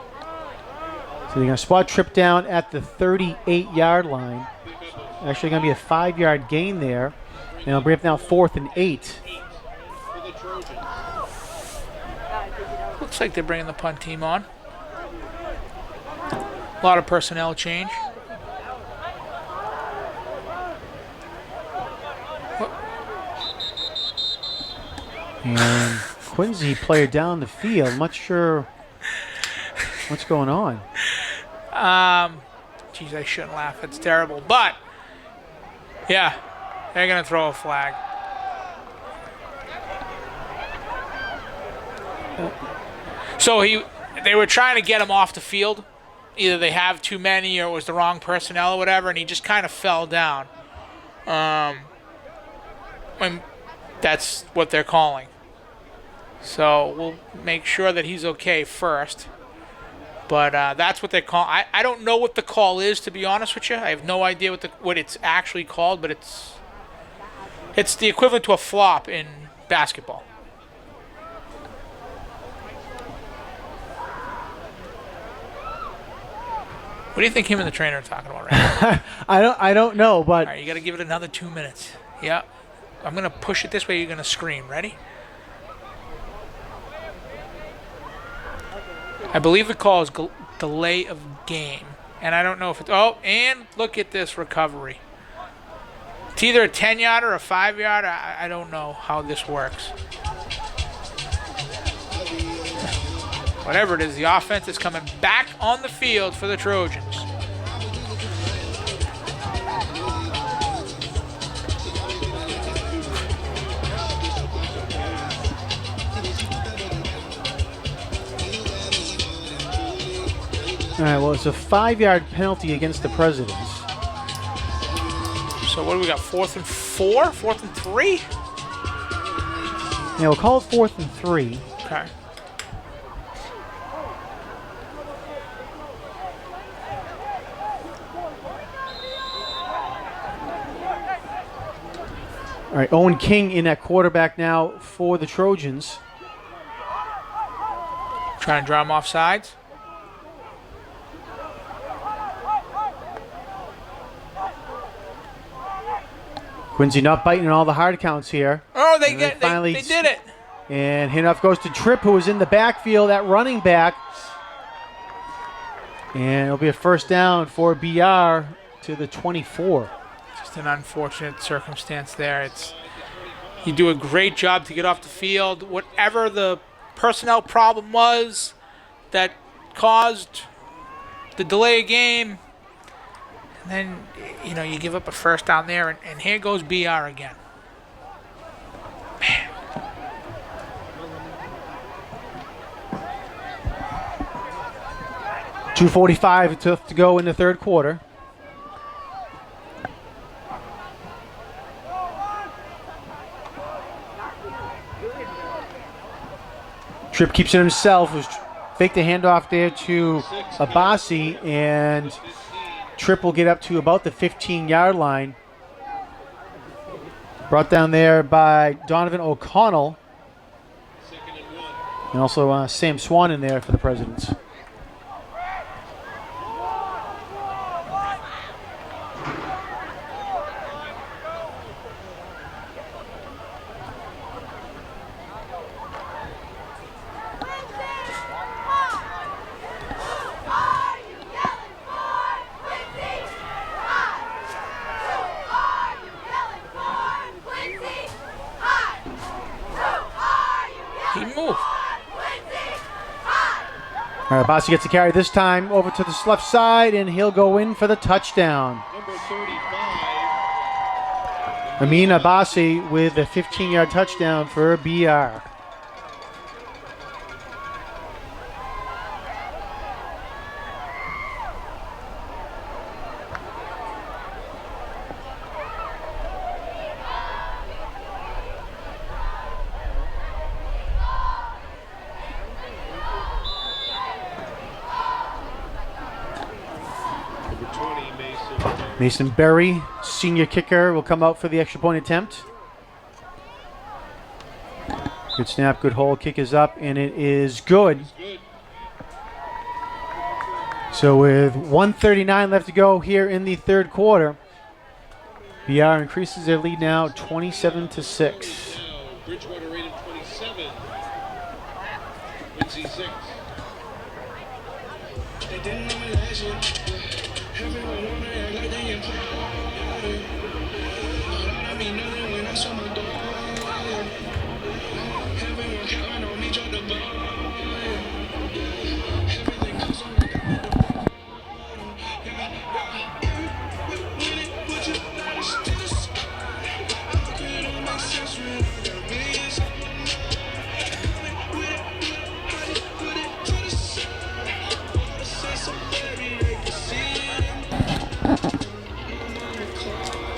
So they're going to spot Tripp down at the 38-yard line. Actually going to be a 5-yard gain there. And it'll bring up now 4th and 8. For the Trojans. Looks like they're bringing the punt team on. A lot of personnel change. And Quincy player down the field. I'm not sure what's going on. Geez, I shouldn't laugh. It's terrible. But, yeah, they're going to throw a flag. So they were trying to get him off the field. Either they have too many or it was the wrong personnel or whatever, and he just kind of fell down. And that's what they're calling. So we'll make sure that he's okay first. But that's what they call. I don't know what the call is, to be honest with you. I have no idea what it's actually called, but it's the equivalent to a flop in basketball. What do you think him and the trainer are talking about right now? I don't know, but All right, you got to give it another 2 minutes. Yeah. I'm going to push it this way. You're going to scream. Ready? I believe the call is delay of game. And I don't know if it's... Oh, and look at this recovery. It's either a 10-yarder or a 5-yarder. I don't know how this works. Whatever it is, the offense is coming back on the field for the Trojans. all right. Well, it's a 5-yard penalty against the Presidents. So what do we got? 4th and 4? 4th and 3? Yeah, we'll call it 4th and 3. Okay. All right, Owen King in at quarterback now for the Trojans. Trying to draw him off sides. Quincy not biting on all the hard counts here. Oh, And they finally they did it. And handoff goes to Tripp, who was in the backfield at running back. And it'll be a first down for BR to the 24. Just an unfortunate circumstance there. You do a great job to get off the field. Whatever the personnel problem was that caused the delay of game, and then you give up a first down there, and here goes BR again. Man. 2:45 to go in the third quarter. Tripp keeps it himself. Faked the handoff there to Abassi, and Tripp will get up to about the 15-yard line. Brought down there by Donovan O'Connell. And also Sam Swan in there for the Presidents. He moved. All right, Abassi gets the carry this time over to the left side, and he'll go in for the touchdown. Number 35. Amin Abassi with a 15-yard touchdown for BR. Number 20, Mason. Mason Berry, senior kicker, will come out for the extra point attempt. Good snap, good hold, kick is up, and it is good. Good. So with 1:39 left to go here in the third quarter, BR increases their lead now 27-6. Now, Bridgewater rated 27. Quincy 6.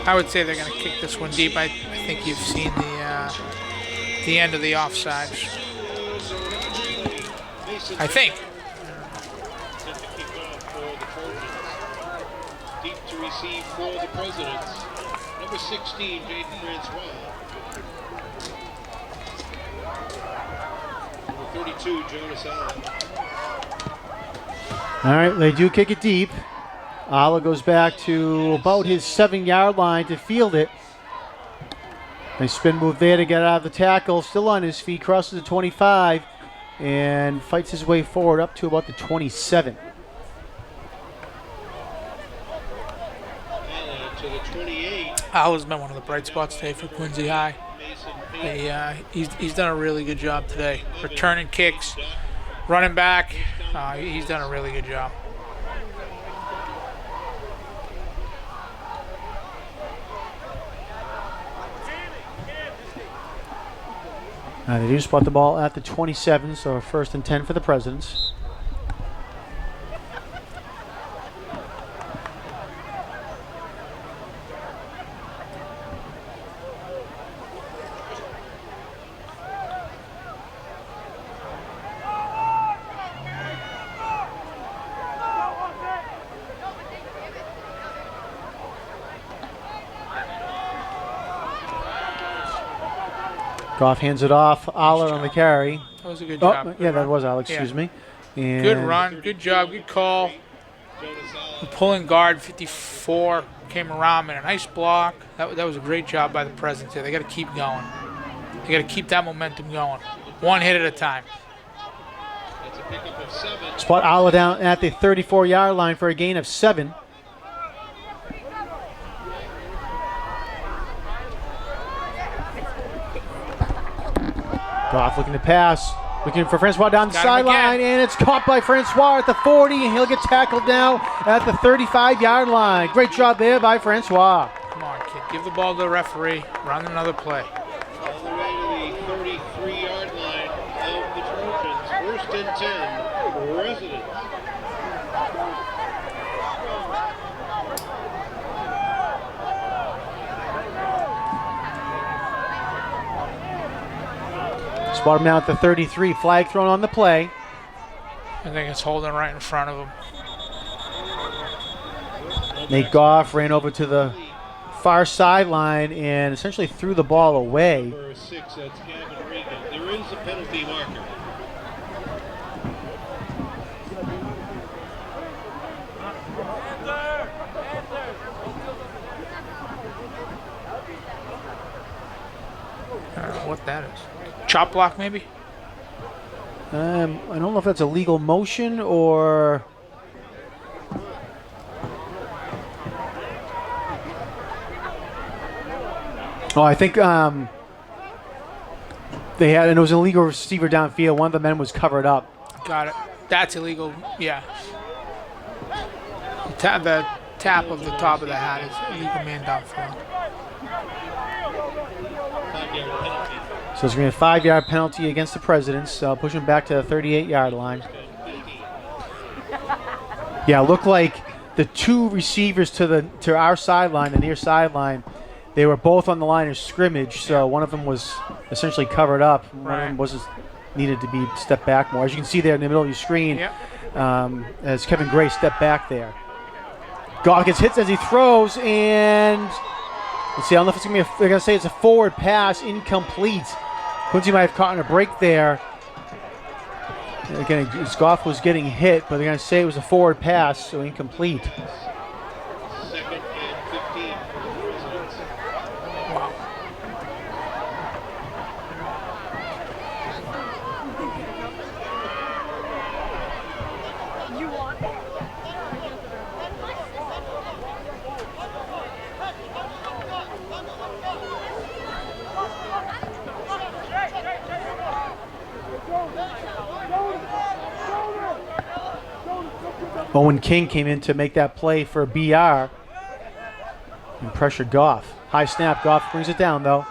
I would say they're going to kick this one deep. I think you've seen the end of the offsides. I think. Set to kick off for the Trojans. Deep to receive for the Presidents. Number 16, Jaden Francois. Number 32, Jonas Allen. All right, they do kick it deep. Ala goes back to about his 7-yard line to field it. Nice spin move there to get out of the tackle. Still on his feet, crosses the 25, and fights his way forward up to about the 27. Allen to the 28. Ala's been one of the bright spots today for Quincy High. Mason Payne. He's done a really good job today. Returning kicks, running back. He's done a really good job. They do spot the ball at the 27, so 1st and 10 for the Presidents. Goff hands it off. Aller on the carry. That was a good Oh, job. yeah, that was Alex, Yeah. excuse me. And Good run, good job, good call. Jonas Allen. Pulling guard 54 came around, made a nice block. That was a great job by the Presidents here. They got to keep going. They got to keep that momentum going. One hit at a time. That's a pickup of 7. Spot Aller down at the 34-yard line for a gain of 7. Goff looking to pass. Looking for Francois down the Got him sideline, again. and it's caught by Francois at the 40, and he'll get tackled now at the 35-yard line. Great job there by Francois. Come on, kid. Give the ball to the referee. Run another play. All the way to the 33-yard line of the Trojans. 1st and 10, Residents. Spot him now at the 33. Flag thrown on the play. I think it's holding right in front of him. Nate Goff ran over to the far sideline and essentially threw the ball away. Number 6, that's Gavin Regan. There is a penalty marker. I don't know what that is. Chop block, maybe? I don't know if that's a legal motion or... Oh, I think they had, and it was an illegal receiver downfield. One of the men was covered up. Got it. That's illegal. Yeah. The tap of the top of the hat is illegal man downfield. 5-yard penalty. So it's going to be a 5-yard penalty against the Presidents, pushing back to the 38-yard line. Yeah, it looked like the two receivers to our sideline, the near sideline, they were both on the line of scrimmage. So one of them was essentially covered up. One of them wasn't needed to be stepped back more. As you can see there in the middle of your screen, as Kevin Gray stepped back there. Goff gets hit as he throws, and let's see. I don't know if it's going to be. They're going to say it's a forward pass, incomplete. Quincy might have caught in a break there. Again, Goff was getting hit, but they're going to say it was a forward pass, so incomplete. 2nd and 15 for the Presidents. Owen King came in to make that play for BR and pressured Goff. High snap. Goff brings it down, though.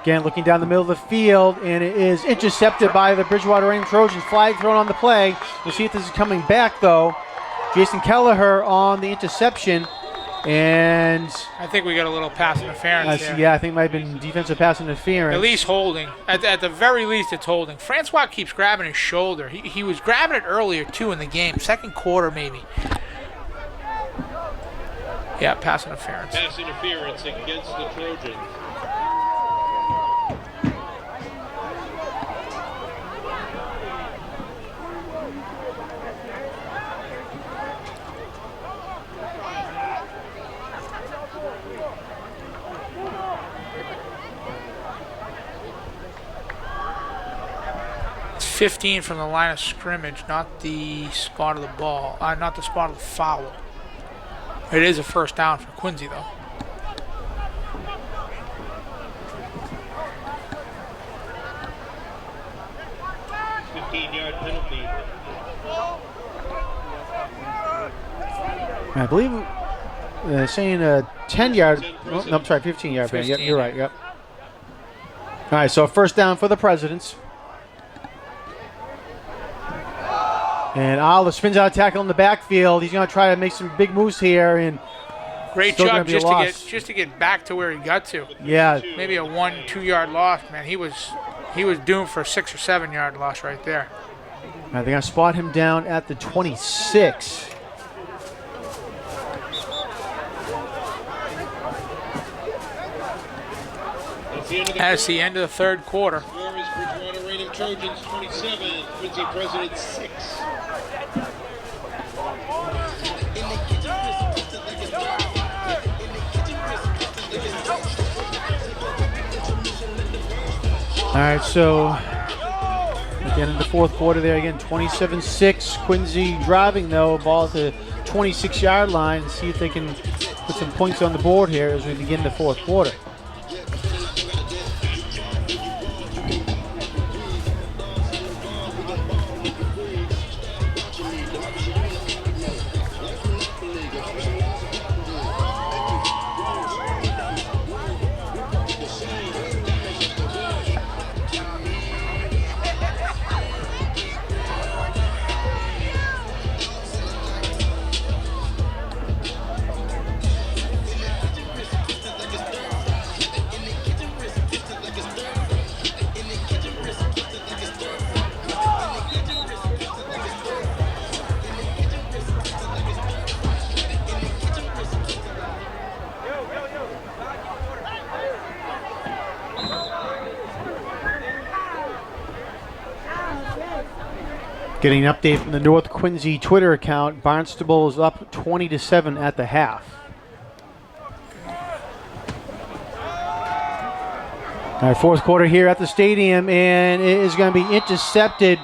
Again, looking down the middle of the field, and it is intercepted by the Bridgewater Rain Trojans. Flag thrown on the play. We'll see if this is coming back, though. Jason Kelleher on the interception, and I think we got a little pass interference here. yeah, I think it might have been defensive pass interference. At least holding. At the very least, it's holding. Francois keeps grabbing his shoulder. He was grabbing it earlier, too, in the game. Second quarter, maybe. Yeah, pass interference. Pass interference against the Trojans. It's 15 from the line of scrimmage, not the spot of the ball. Not the spot of the foul. It is a first down for Quincy, though. Penalty. I believe saying a 10-yard. Oh, no, I'm sorry, 15-yard. 15, Yep, you're right. Yep. All right, so first down for the Presidents. And Oliver spins out a tackle in the backfield. He's going to try to make some big moves here, and Great still job gonna be a loss. just to get back to where he got to. Yeah, Maybe a 1-2 yard loss, man. He was doomed for a 6 or 7 yard loss right there. they're going to spot him down at the 26. That's the end of the third quarter. Score is Bridgewater Rainier Trojans 27, Quincy Presidents 6. All right, so at the end of the fourth quarter there, again, 27-6. Quincy driving, though, ball at the 26-yard line. See if they can put some points on the board here as we begin the fourth quarter. Getting an update from the North Quincy Twitter account. Barnstable is up 20-7 at the half. All right, fourth quarter here at the stadium, and it is going to be intercepted.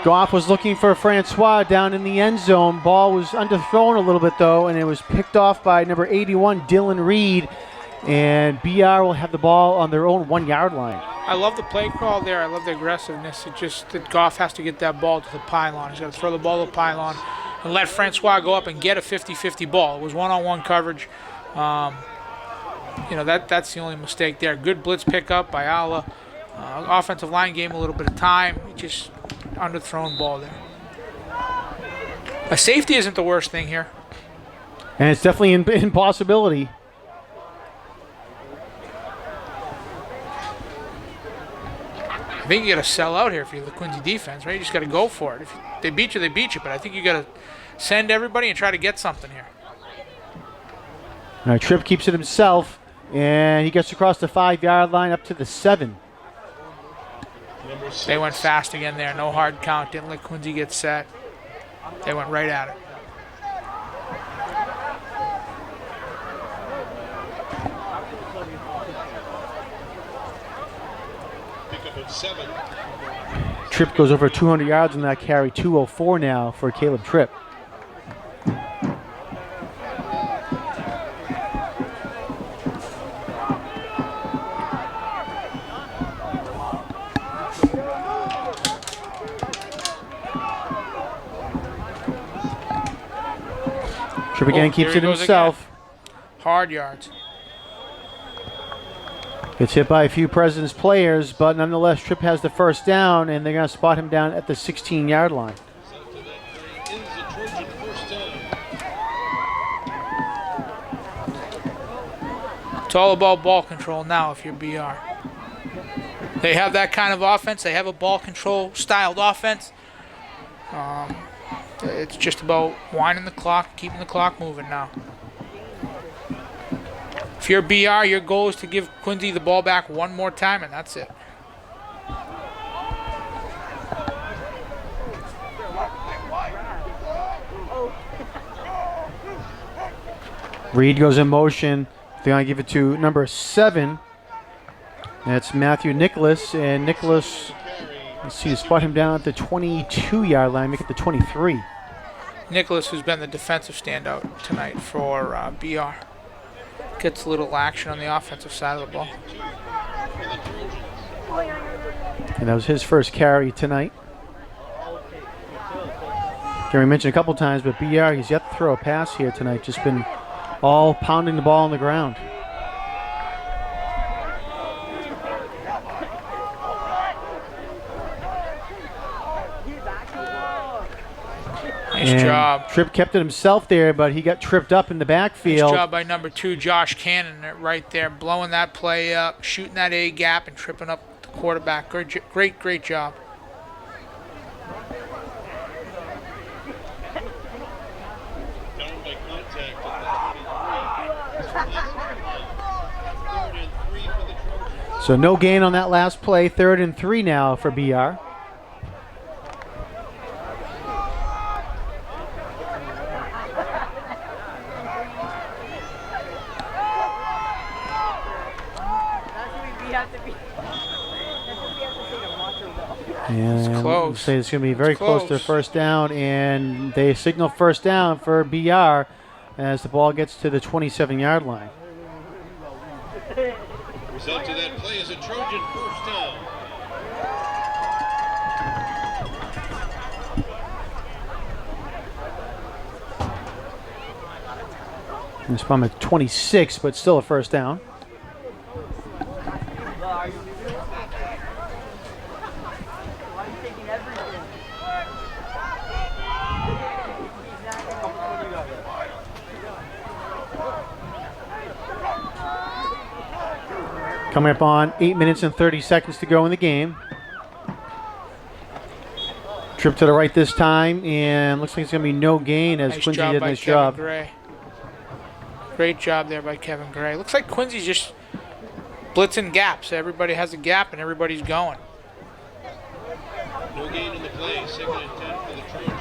Goff was looking for Francois down in the end zone. Ball was underthrown a little bit, though, and it was picked off by number 81, Dylan Reed. And BR will have the ball on their own 1 yard line. I love the play call there. I love the aggressiveness. It just that Goff has to get that ball to the pylon. He's got to throw the ball to the pylon and let Francois go up and get a 50-50 ball. It was one-on-one coverage. That's the only mistake there. Good blitz pickup by Ala. Offensive line gave him a little bit of time. Just underthrown ball there. A safety isn't the worst thing here. And it's definitely an impossibility. I think you got to sell out here if you're the Quincy defense, right? You just got to go for it. If they beat you, they beat you. But I think you got to send everybody and try to get something here. All right, Tripp keeps it himself, and he gets across the 5 yard line up to the 7. They went fast again there. No hard count. Didn't let Quincy get set. They went right at it. Pickup of 7. Tripp goes over 200 yards on that carry. 204 now for Caleb Tripp. Tripp again keeps there it he goes himself. again. Hard yards. Gets hit by a few President's players, but nonetheless, Tripp has the first down, and they're going to spot him down at the 16 yard line. It's all about ball control now if you're BR. They have that kind of offense. They have a ball control styled offense. It's just about winding the clock, keeping the clock moving now. If you're BR, your goal is to give Quincy the ball back one more time, and that's it. Reed goes in motion. They're going to give it to number 7. That's Matthew Nicholas. And Nicholas, let's see, spot him down at the 22 yard line, make it the 23. Nicholas, who's been the defensive standout tonight for BR. Gets a little action on the offensive side of the ball. And that was his first carry tonight. Gary mentioned a couple times, but BR, he's yet to throw a pass here tonight. Just been all pounding the ball on the ground. Nice job. Tripp kept it himself there, but he got tripped up in the backfield. Nice job by number 2, Josh Cannon, right there, blowing that play up, shooting that A gap, and tripping up the quarterback. Great job. Down by contact at the 23. 3rd and 3 for the Trojans. So no gain on that last play. 3rd and 3 now for BR. And close. Say it's going to be very close to first down, and they signal first down for BR as the ball gets to the 27 yard line. Result of that play is a Trojan first down. And it's from at 26, but still a first down. Coming up on 8 minutes and 30 seconds to go in the game. Trip to the right this time, and looks like it's going to be no gain as Nice Quincy job did a by nice Kevin job. Gray. Great job there by Kevin Gray. Looks like Quincy's just blitzing gaps. Everybody has a gap and everybody's going. No gain in the play. second and 10 for the Trojans.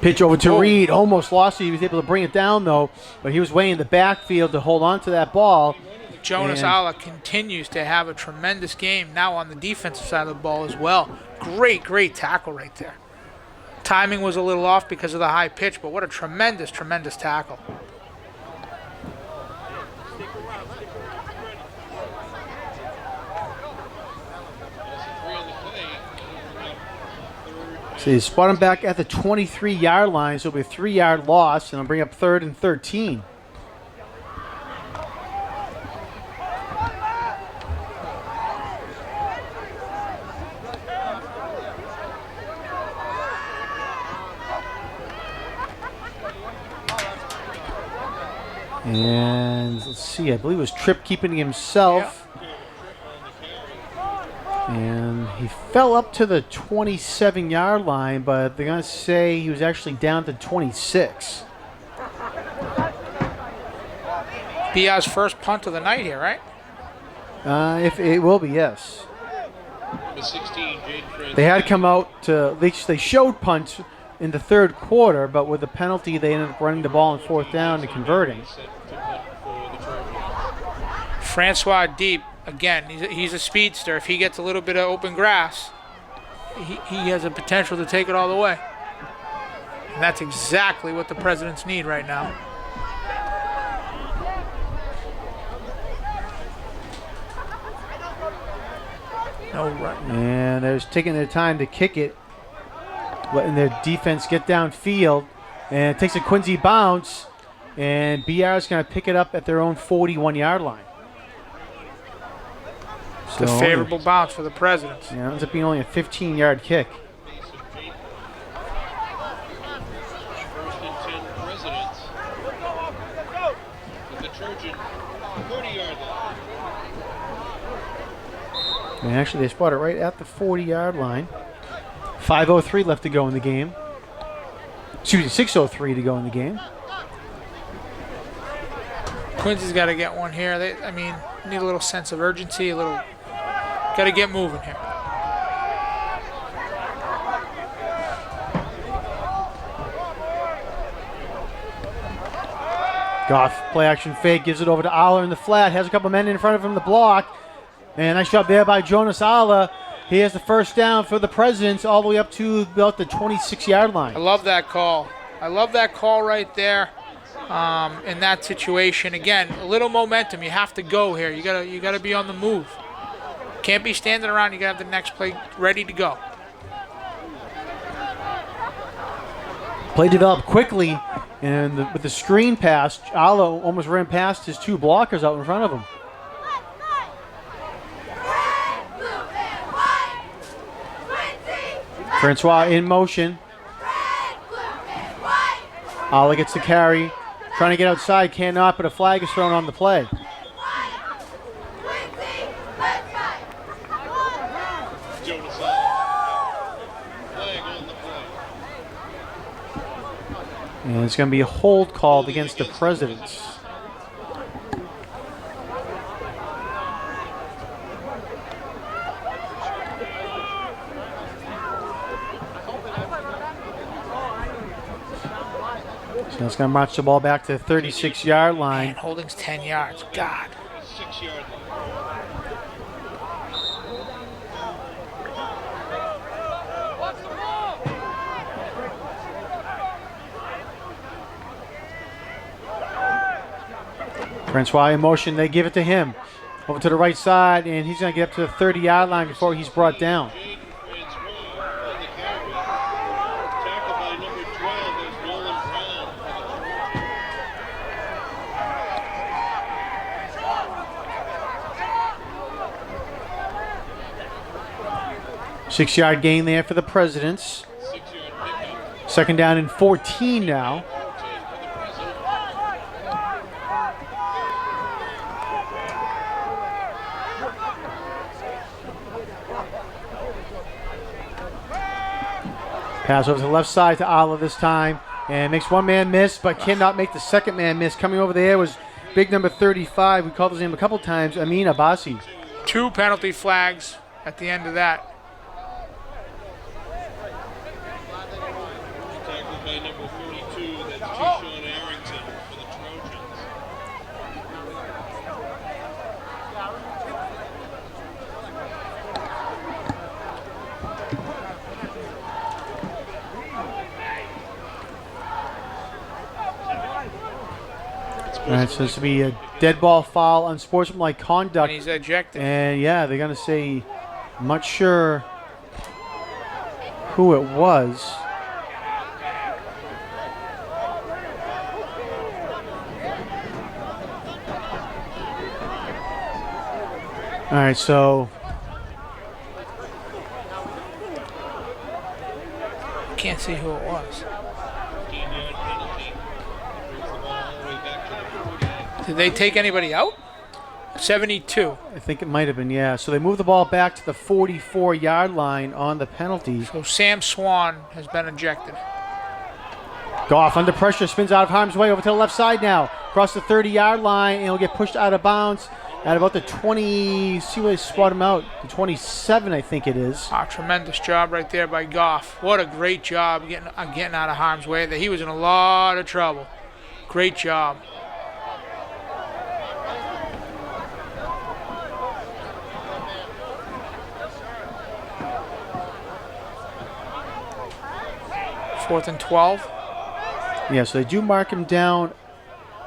Pitch over to Reed, almost lost it. He was able to bring it down though, but he was way in the backfield to hold on to that ball. Jonas And- Alla continues to have a tremendous game now on the defensive side of the ball as well. Great tackle right there. Timing was a little off because of the high pitch, but what a tremendous tackle. That's a 3 on the play. So you spot him back at the 23-yard line, so it'll be a 3-yard loss, and it'll bring up 3rd and 13. And let's see, I believe it was Tripp keeping himself. And he fell up to the 27-yard line, but they're going to say he was actually down to 26. Biaz's first punt of the night here, right? If it will be, yes. Number 16, Jaden Francis. They had come out to, they showed punts in the 3rd quarter, but with the penalty, they ended up running the ball on 4th down and converting. Set to punt for the Trojans. Francois Deep, again, he's a speedster. If he gets a little bit of open grass, he has a potential to take it all the way. And that's exactly what the Presidents need right now. No run. And they're just taking their time to kick it, letting their defense get downfield. And it takes a Quincy bounce, and BR is going to pick it up at their own 41-yard line. It's a favorable bounce for the Presidents. Yeah, it ends up being only a 15-yard kick. Mason Payton. 1st and 10 Presidents. With the Trojan 40-yard line. And actually, they spot it right at the 40-yard line. 5:03 left to go in the game. Excuse me, 6:03 to go in the game. Quincy's got to get one here. Need a little sense of urgency, got to get moving here. Goff, play action fake, gives it over to Aller in the flat, has a couple men in front of him to block. And nice job there by Jonas Aller. He has the first down for the Presidents all the way up to about the 26-yard I line. love that call. I love that call right there. In that situation, again, a little momentum. You have to go here. You gotta be on the move. Can't be standing around. You gotta have the next play ready to go. Play developed quickly, and with the screen pass, Aller almost ran past his 2 blockers out in front of him. Francois in motion. Aller gets the carry. Trying to get outside, cannot, but a flag is thrown on the play. Jonas Alla. Flag on the play. And it's going to be a hold called against the Presidents. So it's going to march the ball back to the 36-yard line. Man, holding's 10 yards. God. 6-yard line. Francois in motion, they give it to him. Over to the right side, and he's going to get up to the 30-yard line before he's brought down. Jake Francois on the carry. Tackled by number 12 is Nolan Brown for the Trojans. 6-yard gain there for the Presidents. 6-yard pickup. 2nd down and 14 now. 14 for the Presidents. Pass over to the left side to Ala this time, and makes one man miss, but cannot make the second man miss. Coming over there was big number 35. We called his name a couple times, Amin Abbasi. 2 penalty flags at the end of that. Tackled by number 42, that's Keyshawn Arrington for the Trojans. All right, so this will be a dead ball foul, unsportsmanlike And conduct. he's ejected. And yeah, they're going to say, I'm not sure who it was. All right, so Can't see who it was. 15-yard penalty. Brings the ball all the way back to the 48. Did they take anybody out? 72. I think it might have been, yeah. So they move the ball back to the 44-yard line on the penalty. So Sam Swan has been ejected. Goff under pressure, spins out of harm's way over to the left side now. Across the 30-yard line, and he'll get pushed out of bounds at about the 20, see where they spot him out, the 27, I think it is. Tremendous job right there by Goff. What a great job getting out of harm's way. He was in a lot of trouble. Great job. Fourth and 12. Yeah, so they do mark him down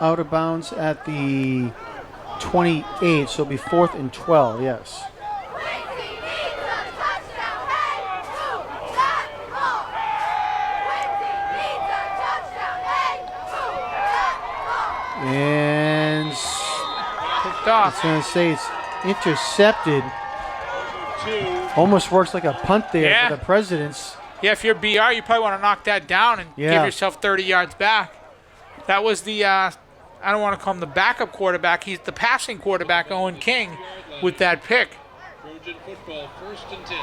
out of bounds at the 28, so it'll be 4th and 12, yes. And Picked I off. was going to say it's intercepted. Almost works like a punt there Yeah. for the Presidents. Yeah, if you're BR, you probably want to knock that down and Yeah. give yourself 30 yards back. That was the, I don't want to call him the backup quarterback. He's the passing quarterback, Owen King, with that pick. Trojan football, 1st and 10.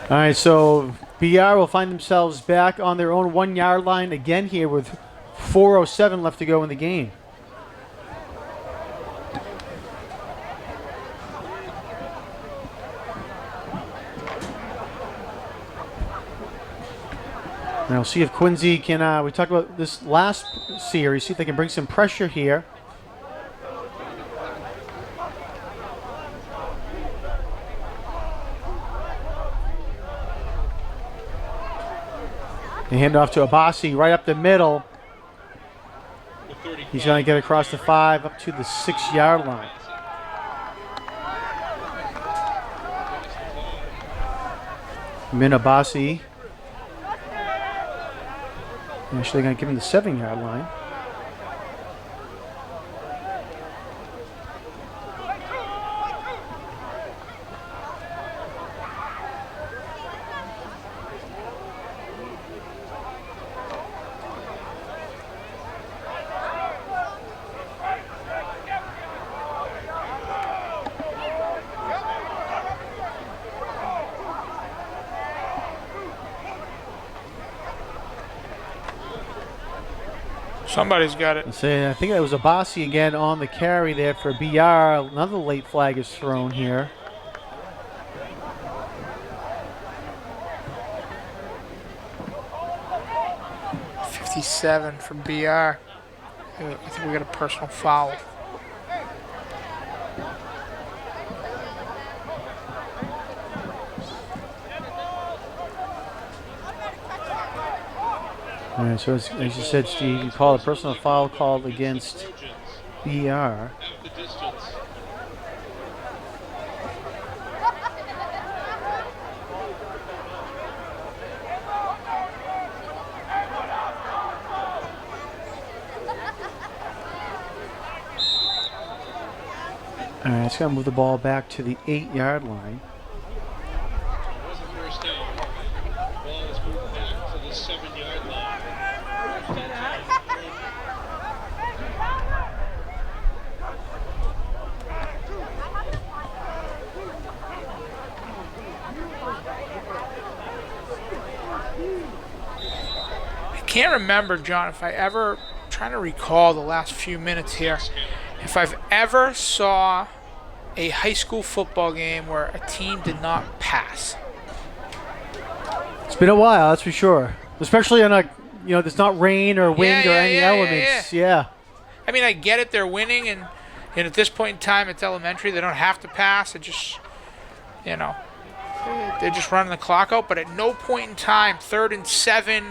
All right, so BR will find themselves back on their own 1-yard line again here with 4:07 left to go in the game. Now, see if Quincy can, we talked about this last series, see if they can bring some pressure here. They hand off to Abbasi right up the middle. He's going to get across the 5 up to the 6-yard line. Min Abbasi. Actually going to give him the 7-yard line. Somebody's got it. So I think that was Abbasi again on the carry there for BR. Another late flag is thrown here. .57 for BR. I think we got a personal foul. All right, so as you said, Steve, you called a personal foul called against BR. Half the distance. All right, it's going to move the ball back to the 8-yard line. It was a first down. The ball is moved back to the 7-yard line. 1st and 10. can't remember, John, if I ever, trying to recall the last few minutes here, if I've ever saw a high school football game where a team did not pass. It's been a while, that's for sure. Especially on a, there's not rain or wind or any elements. Yeah. I mean, I get it, they're winning, and at this point in time, it's elementary. They don't have to pass. It just, they're just running the clock out. But at no point in time, 3rd and 7,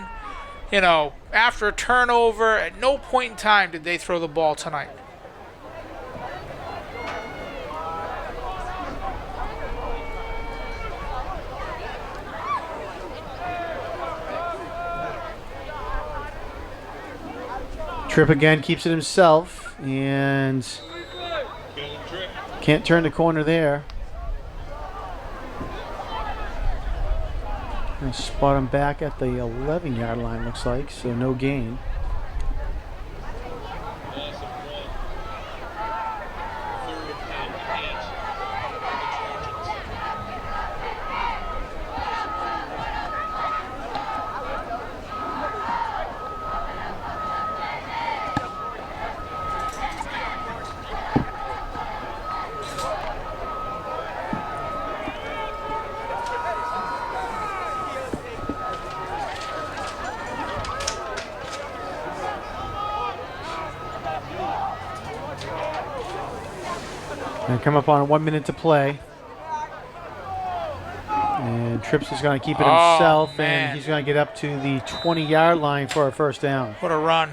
after a turnover, at no point in time did they throw the ball tonight. Tripp again keeps it himself and can't turn the corner there. Gonna spot him back at the 11-yard line, looks like, so no gain. And come up on 1 minute to play. And Trips is going to keep it himself, and he's going to get up to the 20-yard line for a first down. What a run.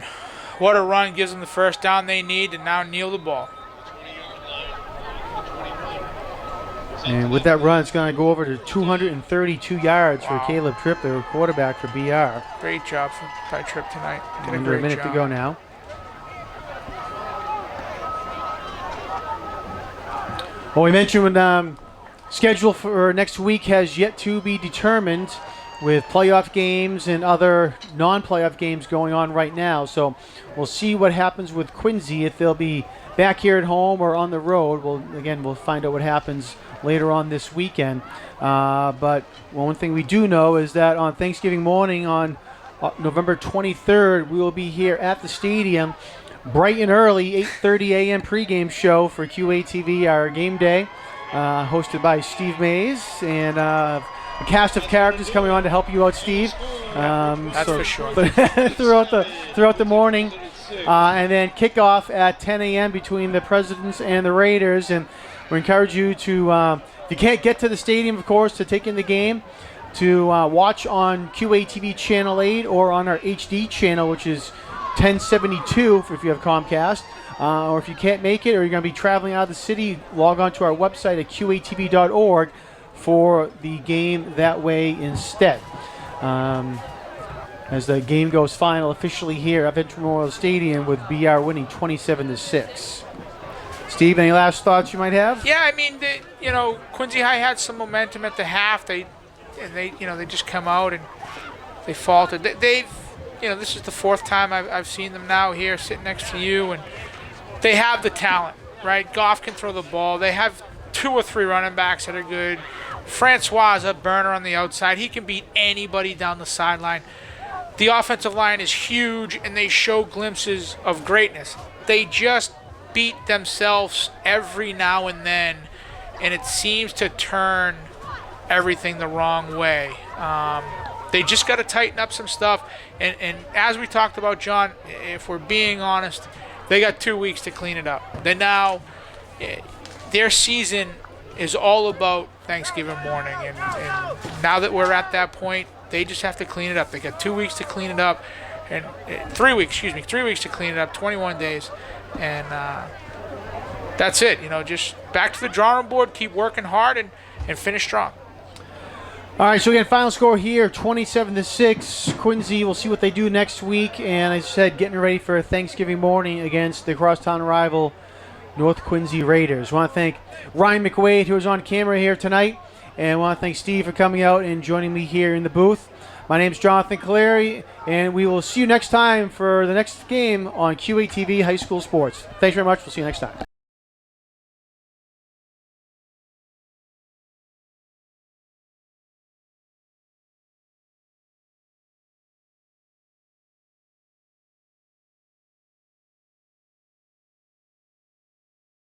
What a run. Gives them the first down they need to now kneel the ball. And with that run, it's going to go over to 232 yards for Caleb Tripp, the quarterback for BR. Great job by Tripp tonight. Did Under a minute to go now. Well, we mentioned schedule for next week has yet to be determined with playoff games and other non-playoff games going on right now. So we'll see what happens with Quincy, if they'll be back here at home or on the road. We'll find out what happens later on this weekend. But one thing we do know is that on Thanksgiving morning on November 23rd, we will be here at the stadium bright and early, 8:30 a.m. pregame show for QATV, our game day, hosted by Steve Mays, and a cast of characters coming on to help you out, Steve. That's for sure. throughout the morning, and then kickoff at 10 a.m. between the Presidents and the Raiders. And we encourage you to, if you can't get to the stadium, of course, to take in the game, to watch on QATV Channel 8 or on our HD channel, which is 1072 if you have Comcast, or if you can't make it or you're going to be traveling out of the city, log on to our website at qatv.org for the game that way instead. As the game goes final officially here at Veterans Memorial Stadium with BR winning 27-6. Steve, any last thoughts you might have? Yeah, I mean, Quincy High had some momentum at the half. They just come out and they faltered. This is the 4th time I've seen them now here sitting next to you, and they have the talent, right? Goff can throw the ball. They have 2 or 3 running backs that are good. Francois is a burner on the outside. He can beat anybody down the sideline. The offensive line is huge, and they show glimpses of greatness. They just beat themselves every now and then, and it seems to turn everything the wrong way. They just got to tighten up some stuff. And as we talked about, John, if we're being honest, they got 2 weeks to clean it up. Their season is all about Thanksgiving morning. And now that we're at that point, they just have to clean it up. They got 2 weeks to clean it up. And 3 weeks to clean it up, 21 days. And that's it. Just back to the drawing board, keep working hard, and finish strong. All right, so again, final score here, 27-6. Quincy, we'll see what they do next week. And as I said, getting ready for Thanksgiving morning against the crosstown rival North Quincy Raiders. I want to thank Ryan McWade, who was on camera here tonight. And I want to thank Steve for coming out and joining me here in the booth. My name is Jonathan Caleri, and we will see you next time for the next game on QATV High School Sports. Thanks very much. We'll see you next time.